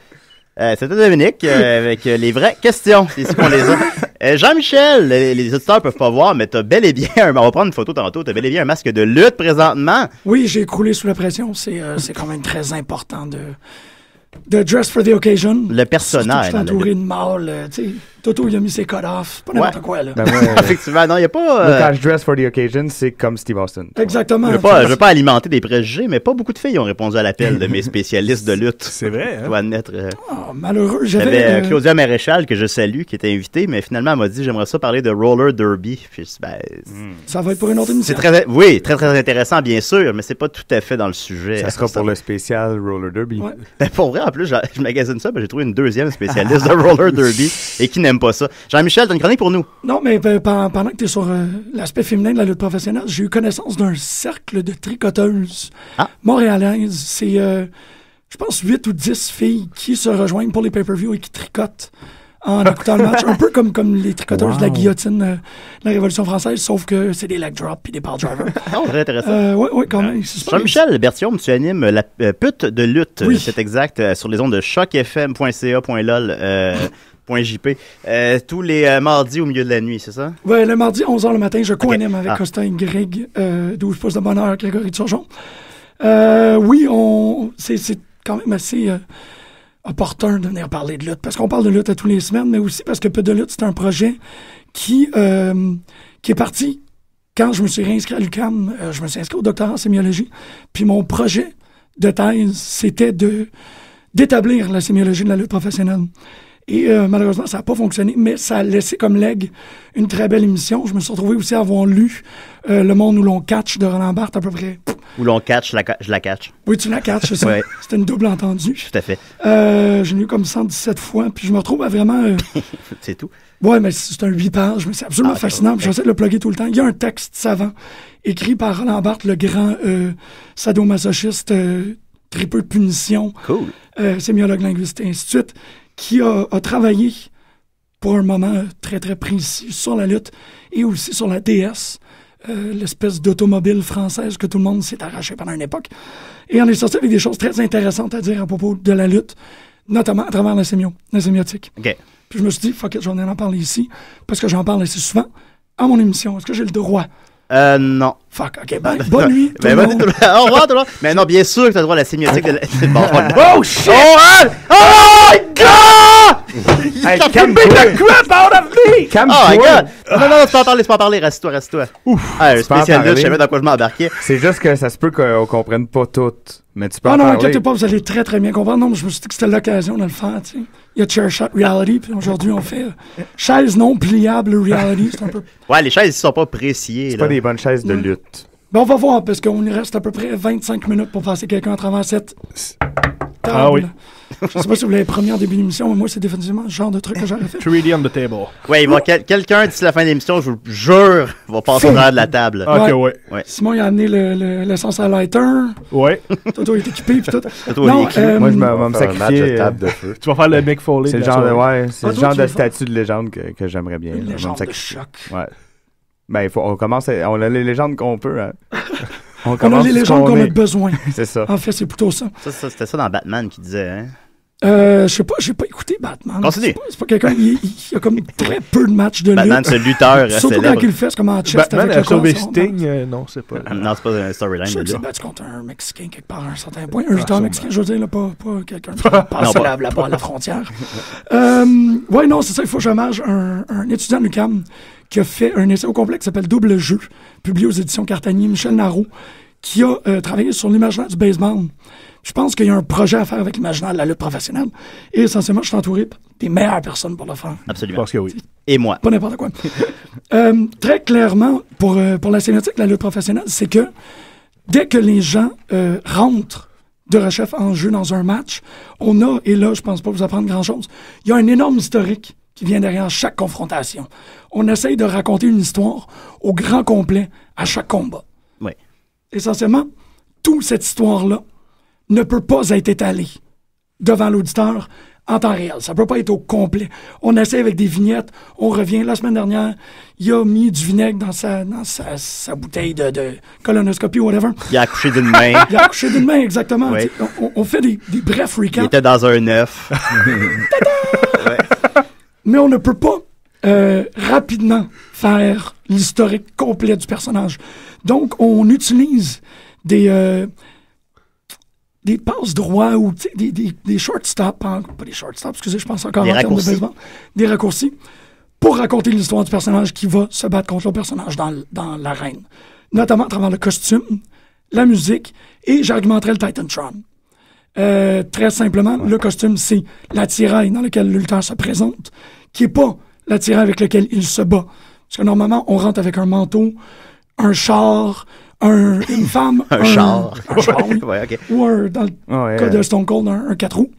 C'était Dominique avec les vraies questions. C'est ici qu'on les a. Jean-Michel, les auditeurs peuvent pas voir, mais t'as bel et bien, on va prendre une photo tantôt, t'as bel et bien un masque de lutte présentement. Oui, j'ai croulé sous la pression. C'est quand même très important de dress for the occasion. Le personnage. Je suis entouré de mâles. Tu sais, Toto, il a mis ses cut-offs. Pas n'importe quoi, là. Ben ouais, effectivement, non, il n'y a pas... Le cash dress for the occasion, c'est comme Steve Austin. Exactement. Je veux pas alimenter des préjugés, mais pas beaucoup de filles ont répondu à l'appel de mes spécialistes de lutte. C'est vrai, hein? Je dois admettre. Oh, malheureux, j'avais Claudia Maréchal, que je salue, qui était invitée, mais finalement, elle m'a dit, j'aimerais ça parler de roller derby. Puis, ça va être pour une autre émission. Oui, très, très intéressant, bien sûr, mais c'est pas tout à fait dans le sujet. Ça sera pour le spécial roller derby. Ouais. Ben, pour vrai, en plus, je magasine ça, ben, j'ai trouvé une deuxième spécialiste de roller derby et qui n'aime pas ça. Jean-Michel, t'as une chronique pour nous? Non, mais pendant que tu es sur l'aspect féminin de la lutte professionnelle, j'ai eu connaissance d'un cercle de tricoteuses montréalaises. C'est, je pense, 8 ou 10 filles qui se rejoignent pour les pay-per-view et qui tricotent en écoutant le match. Un peu comme les tricoteuses de la guillotine de la Révolution française, sauf que c'est des leg drops et des power drivers. Très intéressant. Oui, quand même. Jean-Michel Berthiaume, tu animes la pute de lutte, c'est exact, sur les ondes de chocfm.ca.lol. .jp. Tous les mardis au milieu de la nuit, c'est ça? Oui, le mardi, 11h le matin, je co-anime avec Costin Greg, 12 pouces de bonheur, Grégory Turgeon. Oui, c'est quand même assez opportun de venir parler de lutte, parce qu'on parle de lutte à tous les semaines, mais aussi parce que Peu de lutte, c'est un projet qui est parti quand je me suis réinscrit à l'UQAM. Je me suis inscrit au doctorat en sémiologie, puis mon projet de thèse, c'était d'établir la sémiologie de la lutte professionnelle. Et malheureusement, ça n'a pas fonctionné, mais ça a laissé comme legs une très belle émission. Je me suis retrouvé aussi à avoir lu Le monde où l'on catch de Roland Barthes, à peu près. Où l'on catch, je la catch. Oui, tu la catches, c'est ça. Ouais. C'était une double entendue. Tout à fait. J'ai lu comme 117 fois, puis je me retrouve à vraiment... C'est tout. Ouais, mais c'est un 8 pages, mais c'est absolument fascinant. Puis j'essaie de le plugger tout le temps. Il y a un texte savant écrit par Roland Barthes, le grand sadomasochiste, tripeux de punition, sémiologue linguiste et ainsi de suite, qui a travaillé pour un moment très, très précis sur la lutte et aussi sur la DS, l'espèce d'automobile française que tout le monde s'est arraché pendant une époque. Et on est sorti avec des choses très intéressantes à dire à propos de la lutte, notamment à travers la sémiotique. OK. Puis je me suis dit, fuck it, j'en ai en parler ici, parce que j'en parle assez souvent à mon émission. Est-ce que j'ai le droit? Non. Fuck, OK, bonne nuit. Ben, au revoir, tout le monde. Mais non, bien sûr que t'as le droit à la sémiotique de la... Bon, Oh, shit! Oh my God! Hey, calme-toi. The crap out of me! Oh my God! Non, tu peux en parler, tu peux en parler, reste-toi. Ouf! Un spécial lutte, je savais dans quoi je m'embarquais. C'est juste que ça se peut qu'on comprenne pas tout, mais tu peux en non, parler. inquiétez pas, vous allez très très bien comprendre. Non, mais je me suis dit que c'était l'occasion de le faire, tu sais. Il y a Chair Shot Reality, puis aujourd'hui on fait chaise non pliable reality, c'est un peu... Ouais, les chaises ici sont pas préciées. C'est pas des bonnes chaises de lutte. Ben, on va voir, parce qu'on y reste à peu près 25 minutes pour passer quelqu'un à travers cette table. Ah oui. Je sais pas si vous l'avez promis en début d'émission, mais moi, c'est définitivement le genre de truc que j'aurais fait. 3D on the table. Ouais, il va quelqu'un d'ici la fin de l'émission, je vous jure, va passer au travers de la table. Ok, ouais. Simon, il a amené l'essence à lighter. Ouais. Toto est équipé, puis tout. Moi, je vais me sacrifier. Table de feu. Tu vas faire le Mick Foley. C'est le genre de, le genre de statut de légende que j'aimerais bien. Une légende de choc. Ouais. Ben, on commence on a les légendes qu'on peut. Hein. On a les légendes qu'on a besoin. C'est ça. En fait, c'est plutôt ça. C'était ça dans Batman qui disait, hein? Je sais pas, j'ai pas écouté Batman. Continue. C'est pas quelqu'un, il y a comme très peu de matchs de Batman, lutte. c'est le lutteur Surtout célèbre. quand il le fait, c'est comme en chest Batman avec a le sauvé corps, Sting, non, c'est pas... Non, c'est pas un storyline. Je suis sûr de qu'il s'est là. battu contre un Mexicain quelque part à un certain point. Un lutteur mexicain, je veux dire, là, pas quelqu'un qui passe Non, la frontière. Ouais, non, c'est ça, il faut que j'hommage un étudiant de l'UQAM qui a fait un essai au complet qui s'appelle Double Jeu, publié aux éditions Cartanier, Michel Narrault, qui a travaillé sur l'imaginaire du baseball. Je pense qu'il y a un projet à faire avec l'imaginaire de la lutte professionnelle. Et essentiellement, je suis entouré des meilleures personnes pour le faire. Absolument. Parce que oui. Et moi. Pas n'importe quoi. Très clairement, pour la sémiotique de la lutte professionnelle, c'est que dès que les gens rentrent de rechef en jeu dans un match, on a, et là, je pense pas vous apprendre grand-chose, il y a un énorme historique qui vient derrière chaque confrontation. On essaye de raconter une histoire au grand complet à chaque combat. Oui. Essentiellement, toute cette histoire-là ne peut pas être étalée devant l'auditeur en temps réel. Ça peut pas être au complet. On essaie avec des vignettes, on revient. La semaine dernière, il a mis du vinaigre dans sa bouteille de colonoscopie ou whatever. Il a accouché d'une main. Il a accouché d'une main, exactement. Oui. On fait des brefs recaps. Il était dans un œuf. Mais on ne peut pas rapidement faire l'historique complet du personnage. Donc, on utilise des passes droits ou des shortstops, pas des shortstops, excusez, je pense encore des en termes de raccourcis. baseball, des raccourcis, pour raconter l'histoire du personnage qui va se battre contre le personnage dans l'arène. Notamment à travers le costume, la musique, et j'argumenterai le Titantron. Très simplement, le costume, c'est l'attirail dans lequel le lutteur se présente, qui n'est pas l'attirail avec lequel il se bat. Parce que normalement, on rentre avec un manteau, un char, une femme, un char, oui. Ouais, okay. Ou dans le cas de Stone Cold, un 4 roues.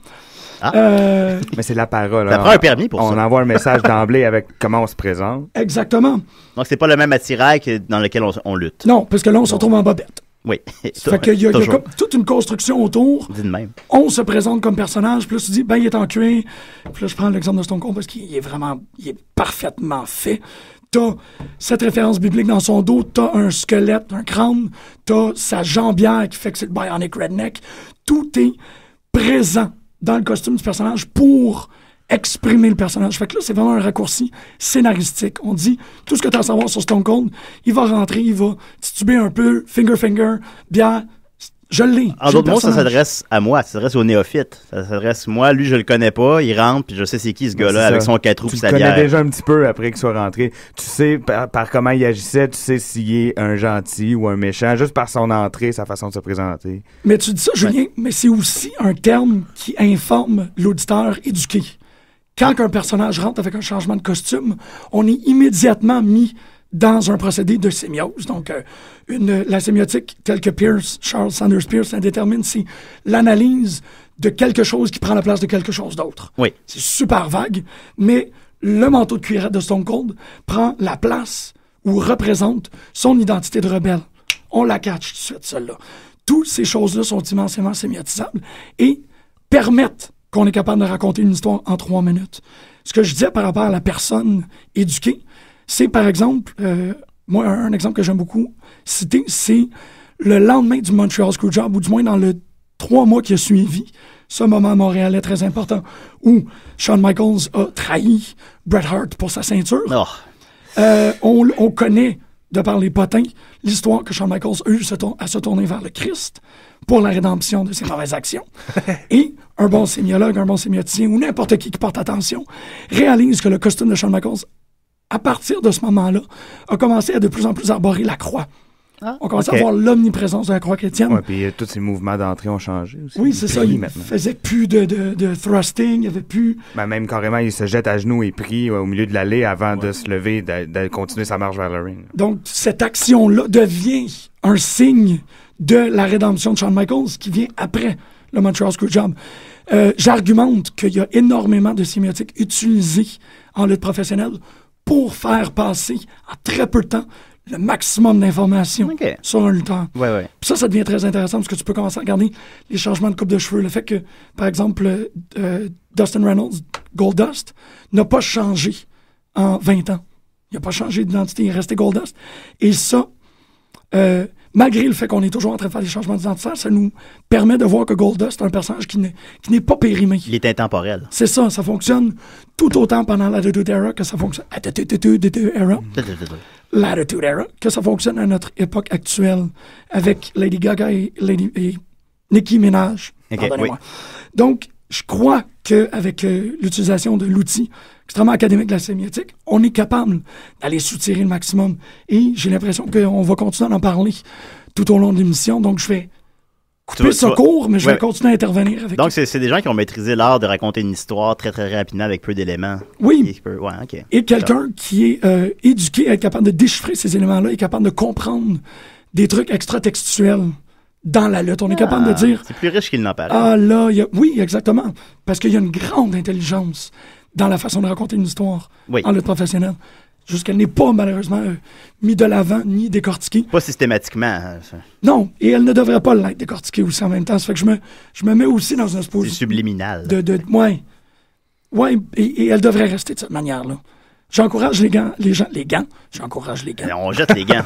Mais c'est la parole. Ça prend un permis pour ça. On envoie un message d'emblée avec comment on se présente. Exactement. Donc, c'est pas le même attirail que dans lequel on lutte. Non, parce que là, on se retrouve en bobette. Oui. Fait qu'il y a comme toute une construction autour. Dis de même. On se présente comme personnage, puis là, tu dis, ben, il est en cuir. Puis là, je prends l'exemple de Stone Cold parce qu'il est vraiment, il est parfaitement fait. T'as cette référence biblique dans son dos, t'as un squelette, un crâne, t'as sa jambière qui fait que c'est le Bionic Redneck. Tout est présent dans le costume du personnage pour exprimer le personnage. Fait que là, c'est vraiment un raccourci scénaristique. On dit, tout ce que t'as à savoir sur Stone Cold, il va rentrer, il va tituber un peu, finger, bière, Je l'ai. En d'autres mots, ça s'adresse à moi, ça s'adresse aux néophytes. Ça s'adresse moi, lui, je le connais pas, il rentre, puis je sais c'est qui ce gars-là avec son 4 roues et sa bière. Tu le connais déjà un petit peu après qu'il soit rentré. Tu sais par comment il agissait, tu sais s'il est un gentil ou un méchant, juste par son entrée, sa façon de se présenter. Mais tu dis ça, Julien, mais c'est aussi un terme qui informe l'auditeur éduqué. Quand un personnage rentre avec un changement de costume, on est immédiatement mis dans un procédé de sémiose. Donc, la sémiotique telle que Charles Sanders Peirce la détermine, c'est l'analyse de quelque chose qui prend la place de quelque chose d'autre. Oui. C'est super vague, mais le manteau de cuirette de Stone Cold prend la place ou représente son identité de rebelle. On la catch tout de suite, celle-là. Toutes ces choses-là sont immensément sémiotisables et permettent qu'on est capable de raconter une histoire en 3 minutes. Ce que je disais par rapport à la personne éduquée, c'est par exemple, moi, un exemple que j'aime beaucoup citer, c'est le lendemain du Montreal Screwjob, ou du moins dans le 3 mois qui a suivi, ce moment à Montréal est très important, où Shawn Michaels a trahi Bret Hart pour sa ceinture. On connaît, de par les potins, l'histoire que Shawn Michaels a eu à se tourner vers le Christ pour la rédemption de ses mauvaises actions. Et un bon sémiologue, un bon sémioticien, ou n'importe qui porte attention, réalise que le costume de Shawn Michaels, à partir de ce moment-là, a commencé à de plus en plus arborer la croix. On commence à voir l'omniprésence de la croix chrétienne. Ouais, puis tous ces mouvements d'entrée ont changé aussi. Oui, c'est ça. Il ne faisait plus de thrusting, il n'y avait plus... Même carrément, il se jette à genoux et prie au milieu de l'allée avant de se lever, de continuer sa marche vers le ring. Donc, cette action-là devient un signe de la rédemption de Shawn Michaels qui vient après le Montreal Screwjob. J'argumente qu'il y a énormément de sémiotiques utilisées en lutte professionnelle pour faire passer en très peu de temps le maximum d'informations sur un lutteur. Ouais. Puis ça devient très intéressant parce que tu peux commencer à regarder les changements de coupe de cheveux. Le fait que, par exemple, Dustin Reynolds, Goldust, n'a pas changé en 20 ans. Il n'a pas changé d'identité, il est resté Goldust. Et ça, malgré le fait qu'on est toujours en train de faire des changements d'identité, ça nous permet de voir que Goldust est un personnage qui n'est pas périmé. Il est intemporel. C'est ça fonctionne tout autant pendant l'Attitude Era que ça fonctionne... L'Attitude Era, que ça fonctionne à notre époque actuelle avec Lady Gaga et Nicki Minaj. Pardonnez-moi. Donc, je crois qu'avec l'utilisation de l'outil extrêmement académique de la sémiotique, on est capable d'aller soutirer le maximum. Et j'ai l'impression qu'on va continuer à en parler tout au long de l'émission. Donc, je vais couper ce cours, mais je vais continuer à intervenir avec Donc, c'est des gens qui ont maîtrisé l'art de raconter une histoire très, très rapidement avec peu d'éléments. Oui. Et quelqu'un qui est éduqué à être capable de déchiffrer ces éléments-là, est capable de comprendre des trucs extra-textuels dans la lutte. On est capable de dire... C'est plus riche qu'il n'en paraît. Ah là, oui, exactement. Parce qu'il y a une grande intelligence dans la façon de raconter une histoire en lutte professionnelle. Juste qu'elle n'est pas, malheureusement, mise de l'avant ni décortiquée. Pas systématiquement. Non, et elle ne devrait pas l'être décortiquée aussi en même temps. Ça fait que je me mets aussi dans un suppose... C'est subliminal. Ouais, et elle devrait rester de cette manière-là. J'encourage les gants. J'encourage les gants. On jette les gants.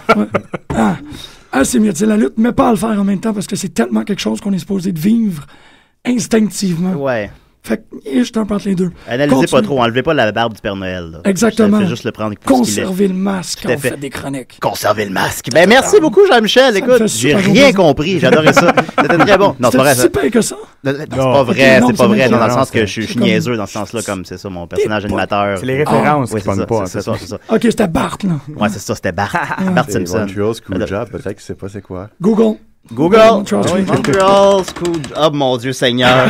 C'est mieux de la lutte, mais pas à le faire en même temps parce que c'est tellement quelque chose qu'on est supposé de vivre instinctivement. Ouais. Fait que je t'en parle les deux. Analysez pas trop, enlevez pas la barbe du Père Noël. Là. Exactement. Fais juste le prendre pour Conservez le masque quand on fait des chroniques. Conservez le masque. Ben merci beaucoup Jean-Michel. Écoute, j'ai rien compris. J'adorais ça. C'était très bon. Non, c'est pas vrai. C'est pire que ça. C'est pas vrai. C'est pas vrai. Dans le sens que je suis niaiseux dans ce sens-là, comme c'est ça mon personnage animateur. C'est les références qui font pas. C'est ça. Ok, c'était Bart là. Ouais, c'est ça. C'était Bart. Bart Simpson. Montreal Screwjob, peut-être que c'est pas c'est quoi. Google. Montreal Screwjob. Oh mon Dieu Seigneur.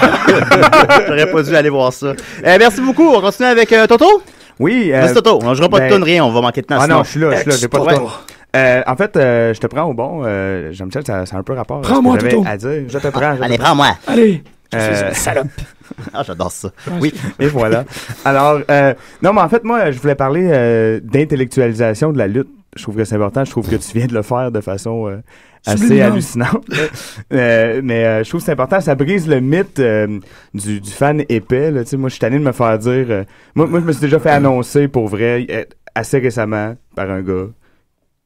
J'aurais pas dû aller voir ça. Merci beaucoup. On continue avec Toto? Oui. Vas-y Toto. On jouera pas de tonne, rien. On va manquer de temps. Ah non, je suis là. J'ai pas de temps. En fait, je te prends au bon. Jean-Michel, ça a un peu rapport Prends-moi, à ce que Toto. j'avais à dire. Je te prends. Allez, prends-moi. Allez. Je suis une salope. J'adore ça. Oui. Et voilà. Alors, non, mais en fait, moi, je voulais parler d'intellectualisation de la lutte. Je trouve que c'est important. Je trouve que tu viens de le faire de façon assez hallucinante. Mais je trouve que c'est important. Ça brise le mythe du fan épais. Là. Moi, je suis tanné de me faire dire... moi, je me suis déjà fait annoncer, pour vrai, assez récemment, par un gars,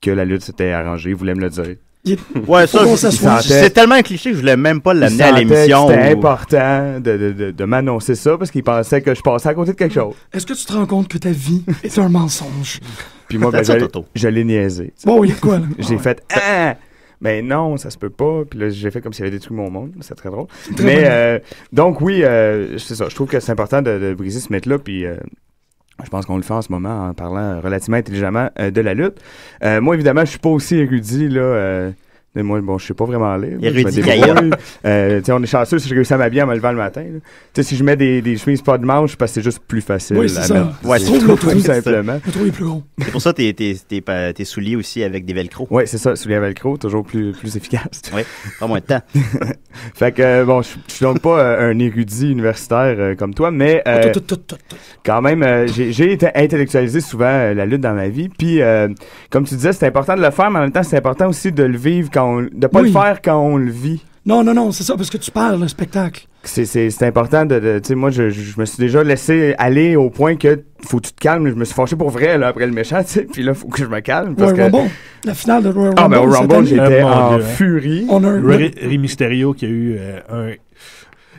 que la lutte s'était arrangée. Il voulait me le dire. Ouais, ça, c'est tellement un cliché que je voulais même pas l'amener à l'émission. C'était important de m'annoncer ça parce qu'il pensait que je passais à côté de quelque chose. Est-ce que tu te rends compte que ta vie est un mensonge? Puis moi, je l'ai niaisé. Bon, il y a quoi, là? J'ai fait Ben non, ça se peut pas. Puis là, j'ai fait comme s'il avait détruit mon monde. C'est très drôle. Mais donc oui, c'est ça. Je trouve que c'est important de briser ce mythe-là. Puis je pense qu'on le fait en ce moment en parlant relativement intelligemment de la lutte. Moi, évidemment, je suis pas aussi érudit là. Moi, bon, je sais pas vraiment lire. Érudit on est chanceux si je réussis à m'habiller en me levant le matin. Si je mets des chemises pas de manches, parce que c'est juste plus facile. Oui, c'est ça. Ouais, tout simplement. Le trou est plus gros. C'est pour ça que tes souliers aussi avec des velcro. Oui, c'est ça, souliers à velcro, toujours plus efficace. Oui, pas moins de temps. Fait que, bon, je suis donc pas un érudit universitaire comme toi, mais quand même, j'ai été intellectualisé souvent la lutte dans ma vie. Puis, comme tu disais, c'est important de le faire, mais en même temps, c'est important aussi de le vivre de pas le faire quand on le vit. Non, c'est ça, parce que tu parles le spectacle. C'est important tu sais, moi, je me suis déjà laissé aller au point que faut que tu te calmes. Je me suis fâché pour vrai, là, après le méchant, tu sais, puis là, faut que je me calme. Parce que... Rumble, la finale de Royal Rumble. Ah, ben, au Rumble, j'étais en Dieu, furie. Rey Mysterio qui a eu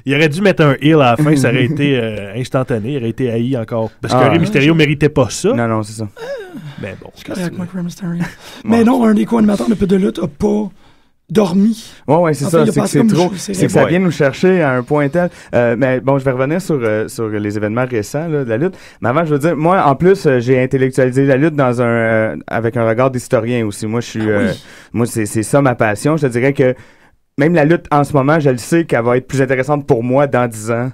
il aurait dû mettre un heel à la fin, ça aurait été instantané, il aurait été haï encore. Parce que Rey Mysterio méritait pas ça. Non, c'est ça. Mais bon. Je suis correct avec Rey Mysterio. Mais non, un des co-animateurs de peu de lutte a pas dormi. Ouais, c'est ça. C'est trop. C'est que ça vient nous chercher à un point tel. Mais bon, je vais revenir sur les événements récents là, de la lutte. Mais avant, je veux dire, moi, en plus, j'ai intellectualisé la lutte dans avec un regard d'historien aussi. Moi, je suis, moi, c'est ça ma passion. Je te dirais que même la lutte en ce moment, je le sais qu'elle va être plus intéressante pour moi dans 10 ans.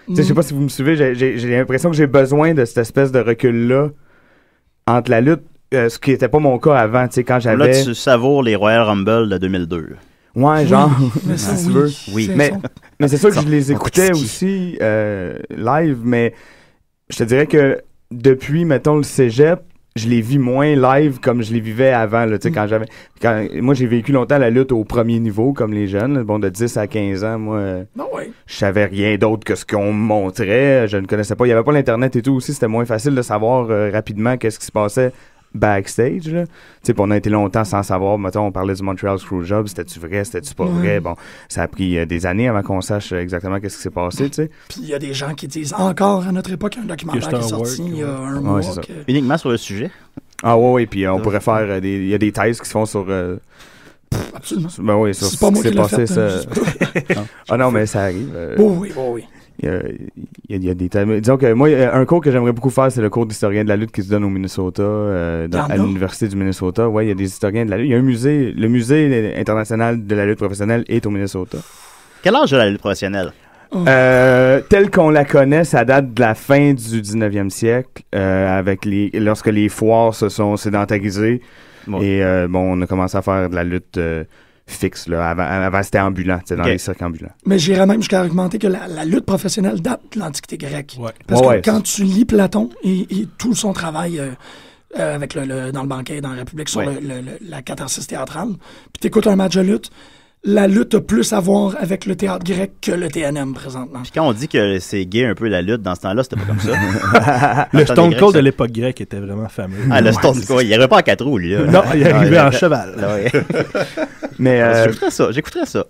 Tu sais, je sais pas si vous me suivez, j'ai l'impression que j'ai besoin de cette espèce de recul-là entre la lutte, ce qui n'était pas mon cas avant, tu sais, quand j'avais... Là, tu savoures les Royal Rumble de 2002. Ouais, genre, mais ça, si tu veux. Oui. Mais c'est sûr que je les écoutais aussi live, mais je te dirais que depuis, mettons, le cégep, je les vis moins live comme je les vivais avant, là, tu sais, moi, j'ai vécu longtemps la lutte au premier niveau, comme les jeunes, bon, de 10 à 15 ans, moi, je savais rien d'autre que ce qu'on me montrait, je ne connaissais pas, il n'y avait pas l'Internet et tout aussi, c'était moins facile de savoir rapidement qu'est-ce qui se passait backstage, là. Tu sais, on a été longtemps sans savoir, mettons, on parlait du Montreal Screwjob, c'était-tu vrai, c'était-tu pas vrai, bon, ça a pris des années avant qu'on sache exactement qu'est-ce qui s'est passé, tu sais. Puis il y a des gens qui disent encore à notre époque un documentaire qui est sorti il y a un mois. Uniquement sur le sujet. Ah ouais, puis on pourrait faire il y a des thèses qui se font sur absolument. Ben oui, sur c'est pas moi qui l'ai fait. Ça... Ah non, mais ça arrive. Oui. Il y a des thèmes. Disons que moi, un cours que j'aimerais beaucoup faire, c'est le cours d'historien de la lutte qui se donne au Minnesota, à l'Université du Minnesota. Ouais, il y a des historiens de la lutte. Il y a un musée, le musée international de la lutte professionnelle est au Minnesota. Quel âge a la lutte professionnelle? Telle qu'on la connaît, ça date de la fin du 19e siècle, lorsque les foires se sont sédentarisées. Bon. Et on a commencé à faire de la lutte fixe. Là. Avant c'était ambulant, c'était dans les cirques ambulants. Mais j'irais même jusqu'à argumenter que la lutte professionnelle date de l'Antiquité grecque. Ouais. Parce que quand tu lis Platon et tout son travail avec dans le banquet dans la République sur la catharsis théâtrale, puis t'écoutes un match de lutte, la lutte a plus à voir avec le théâtre grec que le TNM présentement. Puis quand on dit que c'est gay un peu la lutte, dans ce temps-là, c'était pas comme ça. Le Stone Cold de l'époque grecque était vraiment fameux. Ah, le Stone Cold, il n'y avait pas en 4 roues, lui. Là. Non, il arrivait en cheval. Mais j'écouterais ça.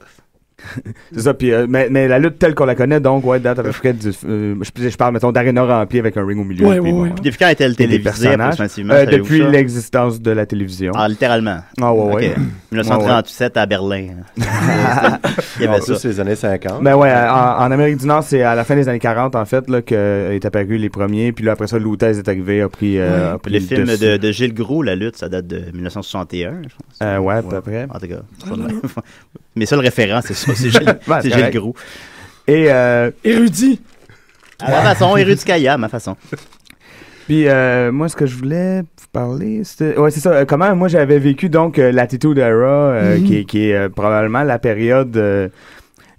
C'est ça, puis mais la lutte telle qu'on la connaît, donc, date à peu près je parle, mettons, d'aréna remplie avec un ring au milieu. Puis depuis quand est-elle télévisée, approximativement? Depuis l'existence de la télévision. Ah, littéralement? Ah, ouais. 1937 à Berlin. Il y avait ça. C'est les années 50. Ben ouais, en Amérique du Nord, c'est à la fin des années 40, en fait, là, qu'est apparu les premiers, puis là, après ça, Luthez est arrivé, a pris le film de Gilles Groux, la lutte, ça date de 1961, je pense. Ouais, à peu près. En tout cas, mes seuls référents, c'est ça, c'est Gilles Groux. Et érudit. À ma façon, érudit Kaya, à ma façon. Puis moi, ce que je voulais vous parler, c'était... Ouais, c'est ça. Comment moi, j'avais vécu, donc, l'Attitude Era, qui est probablement la période...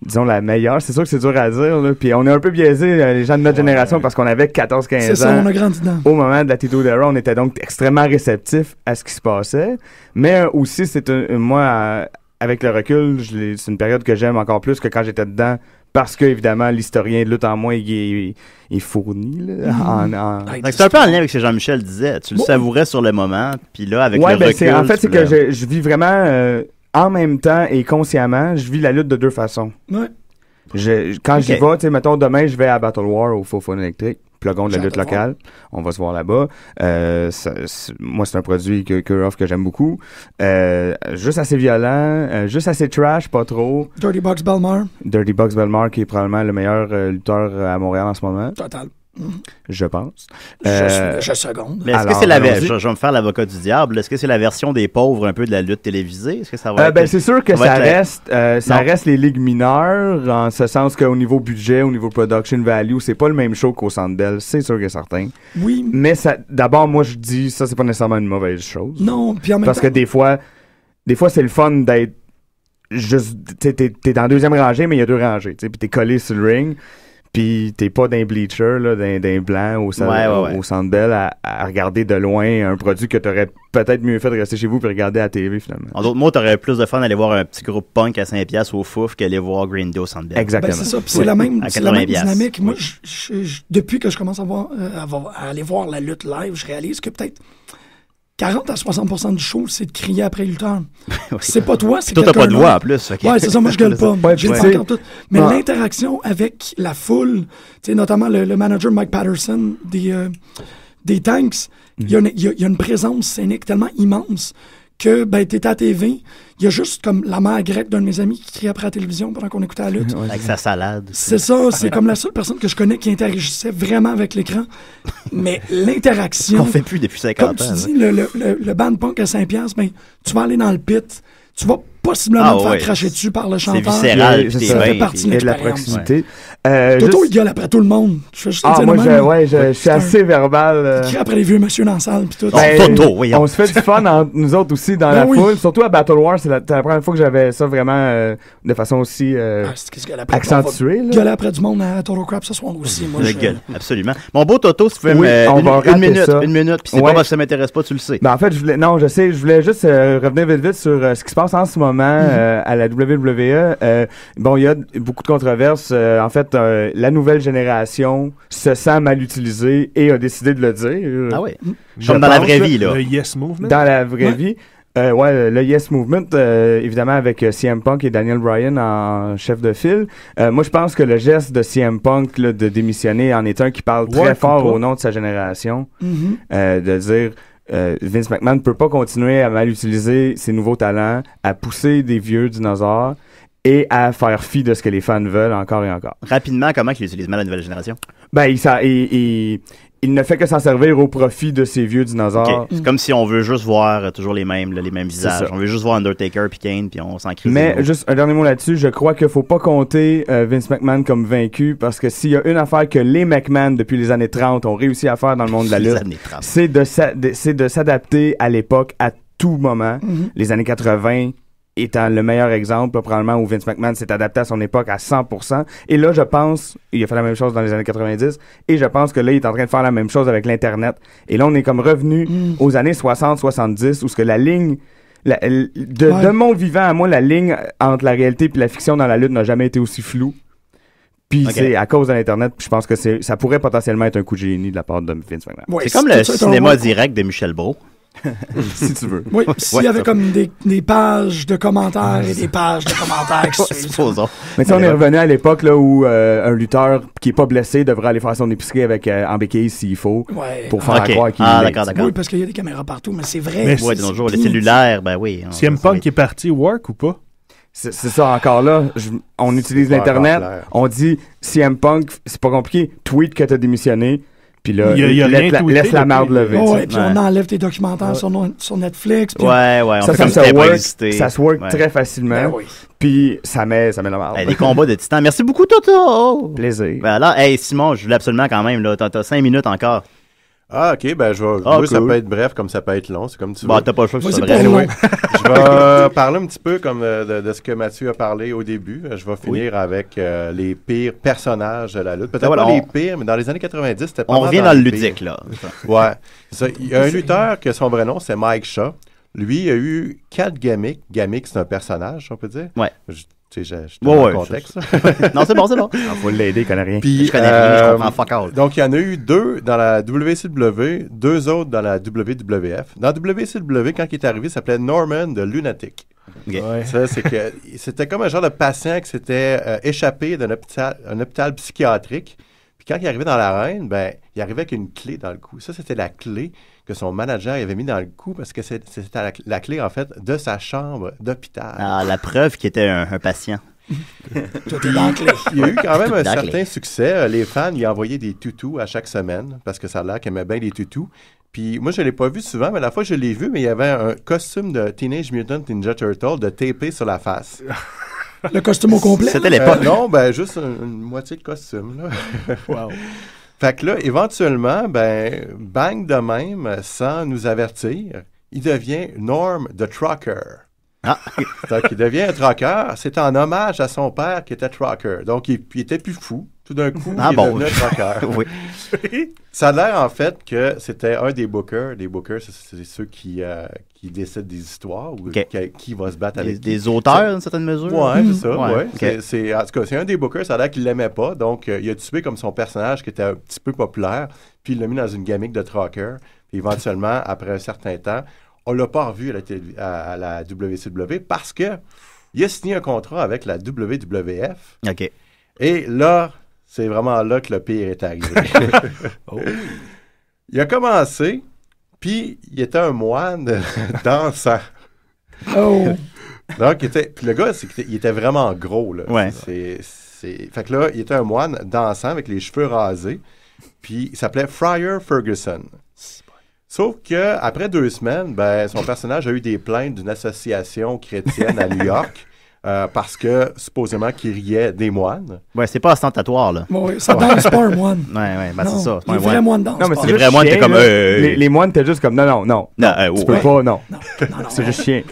disons la meilleure, c'est sûr que c'est dur à dire là. Puis on est un peu biaisé les gens de notre génération parce qu'on avait 14-15 ans. C'est ça, on a grandi dedans. Au moment de l'Attitude Era, on était donc extrêmement réceptifs à ce qui se passait, mais aussi c'est moi avec le recul, c'est une période que j'aime encore plus que quand j'étais dedans parce que évidemment l'historien de lutte en moi il est fourni là, c'est un peu en lien avec ce que Jean-Michel disait, tu le savourais sur le moment, puis là avec le recul. En fait c'est que je vis vraiment en même temps et consciemment, je vis la lutte de deux façons. Ouais. Quand j'y vais, tu sais, mettons, demain, je vais à Battle War au Faux Phone électrique. plugons de la lutte locale. On va se voir là-bas. Moi, c'est un produit que offre que j'aime beaucoup. Juste assez violent, juste assez trash, pas trop. Dirty Bucks Belmar. Dirty Bucks Belmar, qui est probablement le meilleur lutteur à Montréal en ce moment. Total. Je pense. Je seconde. Mais est-ce que c'est je vais me faire l'avocat du diable. Est-ce que c'est la version des pauvres un peu de la lutte télévisée? Est-ce que ça va c'est sûr que ça reste les ligues mineures, en ce sens qu'au niveau budget, au niveau production value, c'est pas le même show qu'au Centre Bell, c'est sûr que certain. Oui. Mais d'abord, moi, je dis, ça, c'est pas nécessairement une mauvaise chose. Non, puis en même Parce temps... que des fois, c'est le fun d'être juste, t'es dans la deuxième rangée, mais il y a deux rangées, puis t'es collé sur le ring. Puis t'es pas d'un bleacher, là, d'un blanc au Centre Bell à regarder de loin un produit que t'aurais peut-être mieux fait de rester chez vous puis regarder à la TV finalement. En d'autres mots, t'aurais plus de fun d'aller voir un petit groupe punk à 5$ au Fouf qu'aller voir Green Day au Centre Bell. Exactement. C'est ça, puis c'est la même dynamique. Moi, depuis que je commence à aller voir la lutte live, je réalise que peut-être 40 à 60% du show, c'est de crier après le lutteur. C'est pas toi, c'est quelqu'un. Toi, t'as pas de voix en plus. Okay. Ouais, c'est ça, moi je gueule pas. J'ai pas encore tout. Mais l'interaction avec la foule, tu sais, notamment le manager Mike Patterson des Tanks, il y a une présence scénique tellement immense que t'es à la TV, il y a juste comme la mère grecque d'un de mes amis qui crie après la télévision pendant qu'on écoutait la lutte. Avec sa salade. C'est ça, c'est comme la seule personne que je connais qui interagissait vraiment avec l'écran. Mais l'interaction... On fait plus depuis 50 ans. Comme tu dis, le band punk à 5$, tu vas aller dans le pit, tu vas possiblement te faire cracher dessus par le chanteur. C'est viscéral, ça fait partie de la proximité. Toto, il gueule après tout le monde. Je suis assez verbal. Il crie après les vieux monsieur dans la salle. Pis tout. Toto, oui. On se fait du fun entre nous autres aussi dans la foule. Surtout à Battle War, c'est la première fois que j'avais ça vraiment de façon aussi accentuée. Gueuler après du monde à Total Crap ce soir aussi. Moi, je gueule, absolument. Mon beau Toto, si tu pouvais une minute, puis c'est pas parce que ça m'intéresse pas, tu le sais. En fait, je voulais juste revenir vite sur ce qui se passe en ce moment à la WWE. Il y a beaucoup de controverses. En fait, la nouvelle génération se sent mal utilisée et a décidé de le dire. Ah oui. Comme dans la vraie vie, là. Le Yes Movement. Dans la vraie vie. Le Yes Movement, évidemment, avec CM Punk et Daniel Bryan en chef de file. Moi, je pense que le geste de CM Punk là, de démissionner en est un qui parle très fort au nom de sa génération. De dire... Vince McMahon ne peut pas continuer à mal utiliser ses nouveaux talents, à pousser des vieux dinosaures et à faire fi de ce que les fans veulent encore et encore. Rapidement, comment il utilise mal la nouvelle génération? Il ne fait que s'en servir au profit de ces vieux dinosaures. Okay. C'est comme si on veut juste voir toujours les mêmes visages. On veut juste voir Undertaker puis Kane puis on s'en crie. Mais juste un dernier mot là-dessus, je crois qu'il faut pas compter Vince McMahon comme vaincu parce que s'il y a une affaire que les McMahon depuis les années 30 ont réussi à faire dans le monde de la lutte, c'est de s'adapter à l'époque à tout moment. Les années 80 étant le meilleur exemple, probablement, où Vince McMahon s'est adapté à son époque à 100%. Et là, je pense, il a fait la même chose dans les années 90, et je pense que là, il est en train de faire la même chose avec l'Internet. Et là, on est comme revenu aux années 60-70, où ce que la ligne... De mon vivant à moi, la ligne entre la réalité et la fiction dans la lutte n'a jamais été aussi floue. Puis c'est à cause de l'Internet, je pense que ça pourrait potentiellement être un coup de génie de la part de Vince McMahon. Ouais, c'est comme le cinéma direct de Michel Brault. Si tu veux. Oui, s'il y avait comme des pages de commentaires et des pages de commentaires. Supposons. Mais on est revenu à l'époque là où un lutteur qui est pas blessé devrait aller faire son épicerie avec en béquille s'il faut pour faire croire qu'il est. D'accord. Oui, parce qu'il y a des caméras partout, mais c'est vrai. Mais de nos jours, les cellulaires, ben oui. CM Punk est parti work ou pas? C'est ça encore là. On utilise l'Internet. On dit CM Punk, c'est pas compliqué. Tweet que t'as démissionné. Puis là, laisse la marde lever. Puis on enlève tes documentaires sur Netflix. Puis on fait comme ça se work très facilement. Puis ça met la marde. Des combats de titans. Merci beaucoup, Toto. Plaisir. Voilà. Simon, je voulais absolument quand même, là, t'as 5 minutes encore. Ah, ok, cool. Ça peut être bref comme ça peut être long, c'est comme tu veux. T'as pas le choix que ça soit bref. Je vais parler un petit peu comme de ce que Mathieu a parlé au début. Je vais finir avec les pires personnages de la lutte. Peut-être pas les pires, mais dans les années 90, c'était pas mal. On revient dans le ludique, là. Ouais. Il y a un lutteur que son vrai nom, c'est Mike Shaw. Lui, il a eu 4 gimmicks. Gimmick, c'est un personnage, on peut dire. Ouais. Je te donne le contexte. Non, c'est bon. Faut l'aider, il connaît rien. Puis, je connais rien, je comprends fuck out. Donc, il y en a eu 2 dans la WCW, 2 autres dans la WWF. Dans la WCW, quand il est arrivé, il s'appelait Norman the Lunatic. Okay. Ça, c'est que c'était comme un genre de patient qui s'était échappé d'un hôpital psychiatrique, puis quand il arrivait dans l'arène, ben, il arrivait avec une clé dans le cou. Ça, c'était la clé que son manager avait mis dans le cou parce que c'était la clé, en fait, de sa chambre d'hôpital. Ah, la preuve qu'il était un patient. Tout est dans la clé. Il y a eu quand même un Dans la certain clé. succès. Les fans lui envoyaient des toutous à chaque semaine parce que ça a l'air qu'il aimait bien les toutous. Puis moi, je ne l'ai pas vu souvent, mais la fois que je l'ai vu, mais il y avait un costume de Teenage Mutant Ninja Turtle de tapé sur la face. Le costume au complet. C'était l'époque. Non, ben juste une moitié de costume. Là. Wow. Fait que là, éventuellement, ben, bang de même, sans nous avertir, il devient Norm the Trucker. Ah. Donc, il devient un trucker. C'est en hommage à son père qui était trucker. Donc, il était plus fou. Tout d'un coup, il est devenu un trucker. Oui. Ça a l'air, en fait, que c'était un des bookers. Les bookers, c'est ceux qui décident des histoires ou qui va se battre avec qui. Des auteurs, dans une certaine mesure? Oui, c'est ça. Ouais, Ouais. ok. En tout cas, c'est un des bookers. Ça a l'air qu'il l'aimait pas. Donc, il a tué comme son personnage qui était un petit peu populaire. Puis, il l'a mis dans une gimmick de trucker. Puis, éventuellement, après un certain temps, on l'a pas revu à la WCW parce que il a signé un contrat avec la WWF. OK. Et là, c'est vraiment là que le pire est arrivé. Oh. Il a commencé, puis il était un moine dansant. Oh! Donc, puis le gars, il était vraiment gros. Là. Ouais. Fait que là, il était un moine dansant avec les cheveux rasés, puis il s'appelait Friar Ferguson. Sauf que après 2 semaines, ben, son personnage a eu des plaintes d'une association chrétienne à New York parce que supposément qu'il riait des moines. Ouais, c'est pas ostentatoire, là. Bon, oui, ça danse pas un moine. Ouais, ben Non, c'est ça. les vrais moines dansent Non, mais pas. c'est Les juste vrais moines, chien, t'es comme, là. Les moines, t'es juste comme, non. Tu peux ouais. pas, non. Non. C'est juste chien.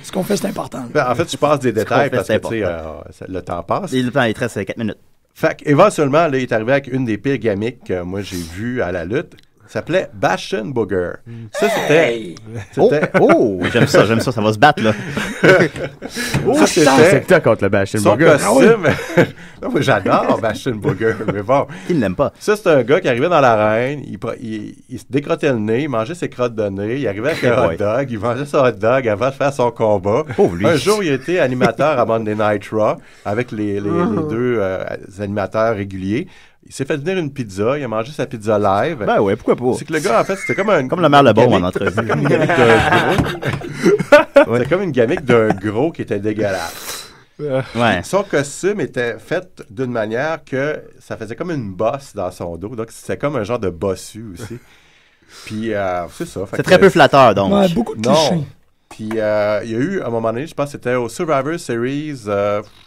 Ce qu'on fait, c'est important. Ben, en fait, je passe des détails fait, parce c'est que tu sais, le temps passe. Le temps, il te reste 4 minutes. Fait qu'éventuellement, là, il est arrivé avec une des pires gimmicks que moi j'ai vues à la lutte. Ça s'appelait Bastion Booger. Ça, c'était... Oh, j'aime ça, ça va se battre, là. Ça, C'est que t'as contre le Bastion son Burger. costume. Non, mais j'adore Bastion Booger, mais bon. Qui ne l'aime pas? Ça, c'est un gars qui arrivait dans l'arène, il se décrottait le nez, il mangeait ses crottes de nez, il arrivait avec un hot dog, il mangeait son hot dog avant de faire son combat. Pauvre lui. Un jour, il était animateur à Monday Night Raw avec les deux animateurs réguliers. Il s'est fait venir une pizza, il a mangé sa pizza live. Ben ouais, pourquoi pas? C'est que le gars, en fait, c'était comme un... Comme le maire Lebon en entrevue. C'était comme une gimmick d'un gros. C'était comme une gimmick d'un gros qui était dégueulasse. Ouais. Son costume était fait d'une manière que ça faisait comme une bosse dans son dos. Donc, c'était comme un genre de bossu aussi. Puis, c'est ça. C'est très peu flatteur, donc. Ouais, beaucoup de clichés. Non. Puis, il y a eu, à un moment donné, je pense que c'était au Survivor Series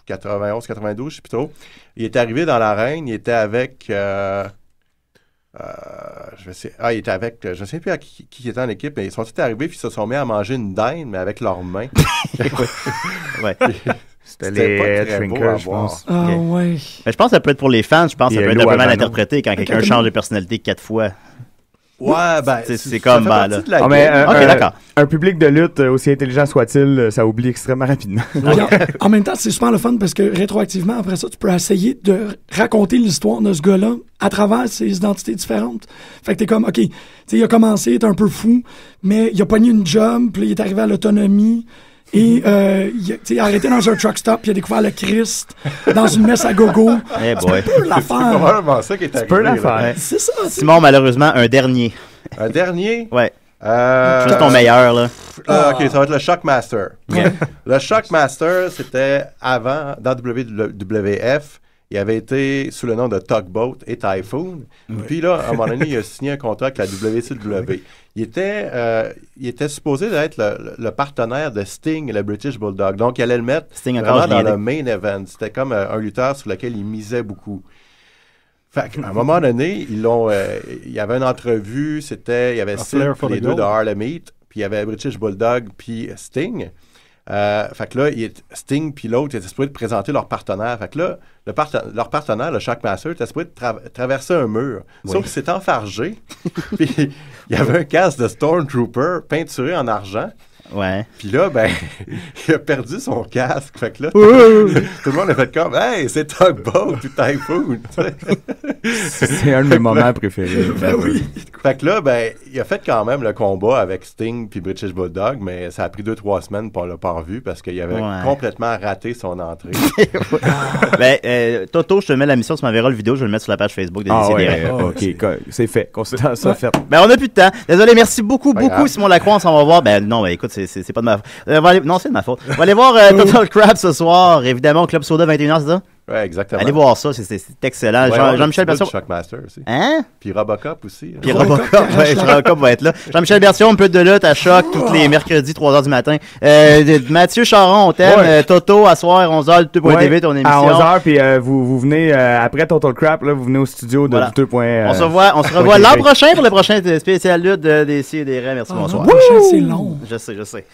91-92, je sais plus trop. Il est arrivé dans l'arène, il était avec... il était avec... Je ne sais plus à qui était en équipe, mais ils sont tous arrivés puis ils se sont mis à manger une dinde, mais avec leurs mains. Ouais. C'était les pas très beau à Shrinkers, je voir. pense. Ah, ouais. Mais je pense que ça peut être pour les fans, je pense que ça Il y peut a être Lou un peu mal Albano. interprété quand quelqu'un change de personnalité 4 fois. Ouais, ben... C'est comme, ça fait ben, partie là. de la Ah, mais, game. Ok, d'accord. Un public de lutte, aussi intelligent soit-il, ça oublie extrêmement rapidement. Puis en même temps, c'est super le fun parce que rétroactivement, après ça, tu peux essayer de raconter l'histoire de ce gars-là à travers ses identités différentes. Fait que t'es comme, OK, tu sais, il a commencé, il est un peu fou, mais il a pogné une job, puis là, il est arrivé à l'autonomie. Et il a arrêté dans un truck stop, puis il a découvert le Christ dans une messe à gogo. Eh boy. Tu peux C'est l'affaire. probablement ça qui est arrivé. peux la là. faire. Ouais. C'est ça. Simon, malheureusement, un dernier. Un dernier? Ouais. Juste ton meilleur, là. OK, ça va être le Shockmaster. Le Shockmaster, c'était avant, dans WWF, il avait été sous le nom de Tugboat et Typhoon. Puis là, à un moment donné, il a signé un contrat avec la WCW. Il était supposé être le partenaire de Sting et le British Bulldog. Donc, il allait le mettre Sting encore vraiment dans rien le main event. C'était comme un lutteur sur lequel il misait beaucoup. Fait qu'à un moment donné, il y avait une entrevue, il y avait Flair for les the deux Gold. de Harlem Heat, puis il y avait British Bulldog, puis Sting. Fait que là, Sting puis l'autre étaient supposés de présenter leur partenaire. Fait que là, leur partenaire, le Shockmaster, était supposé de traverser un mur. Oui. Sauf qu'il s'est enfargé. Puis il y avait un casque de Stormtrooper peinturé en argent. Ouais. Puis là, ben, il a perdu son casque. Fait que là, tout le monde a fait comme, hey, c'est Tugboat ou Typhoon. C'est un de mes moments préférés. Ben oui. Fait que là, ben, il a fait quand même le combat avec Sting puis British Bulldog, mais ça a pris 2-3 semaines pour on l'a pas revu parce qu'il avait complètement raté son entrée. Ben, Toto, je te mets la mission, tu m'enverras le vidéo, je vais le mettre sur la page Facebook des OK, c'est fait. Considère ça fait. Ben, on n'a plus de temps. Désolé, merci beaucoup, Simon Lacroix, on s'en va voir. Ben, non, ben, écoute, c'est pas de ma faute. Non, c'est de ma faute. On va aller voir Total Crap ce soir, évidemment, au Club Soda 21h, c'est ça? Ouais, exactement. Allez voir ça, c'est excellent. Ouais, Jean-Michel Bertion. Shockmaster aussi. Hein? Puis Robocop aussi. Puis Robocop, Robocop va être là. Jean-Michel Bertion, un peu de lutte à Choc, tous les mercredis, 3h du matin. Mathieu Charon, on t'aime. Toto, à soir, 11h, Douteux.tv, ton émission. À 11h, puis vous venez, après Total Crap, là, vous venez au studio de Douteux.tv. On se revoit l'an prochain pour le prochain spécial lutte des Si et des Ré. Merci, bonsoir. C'est long. Je sais.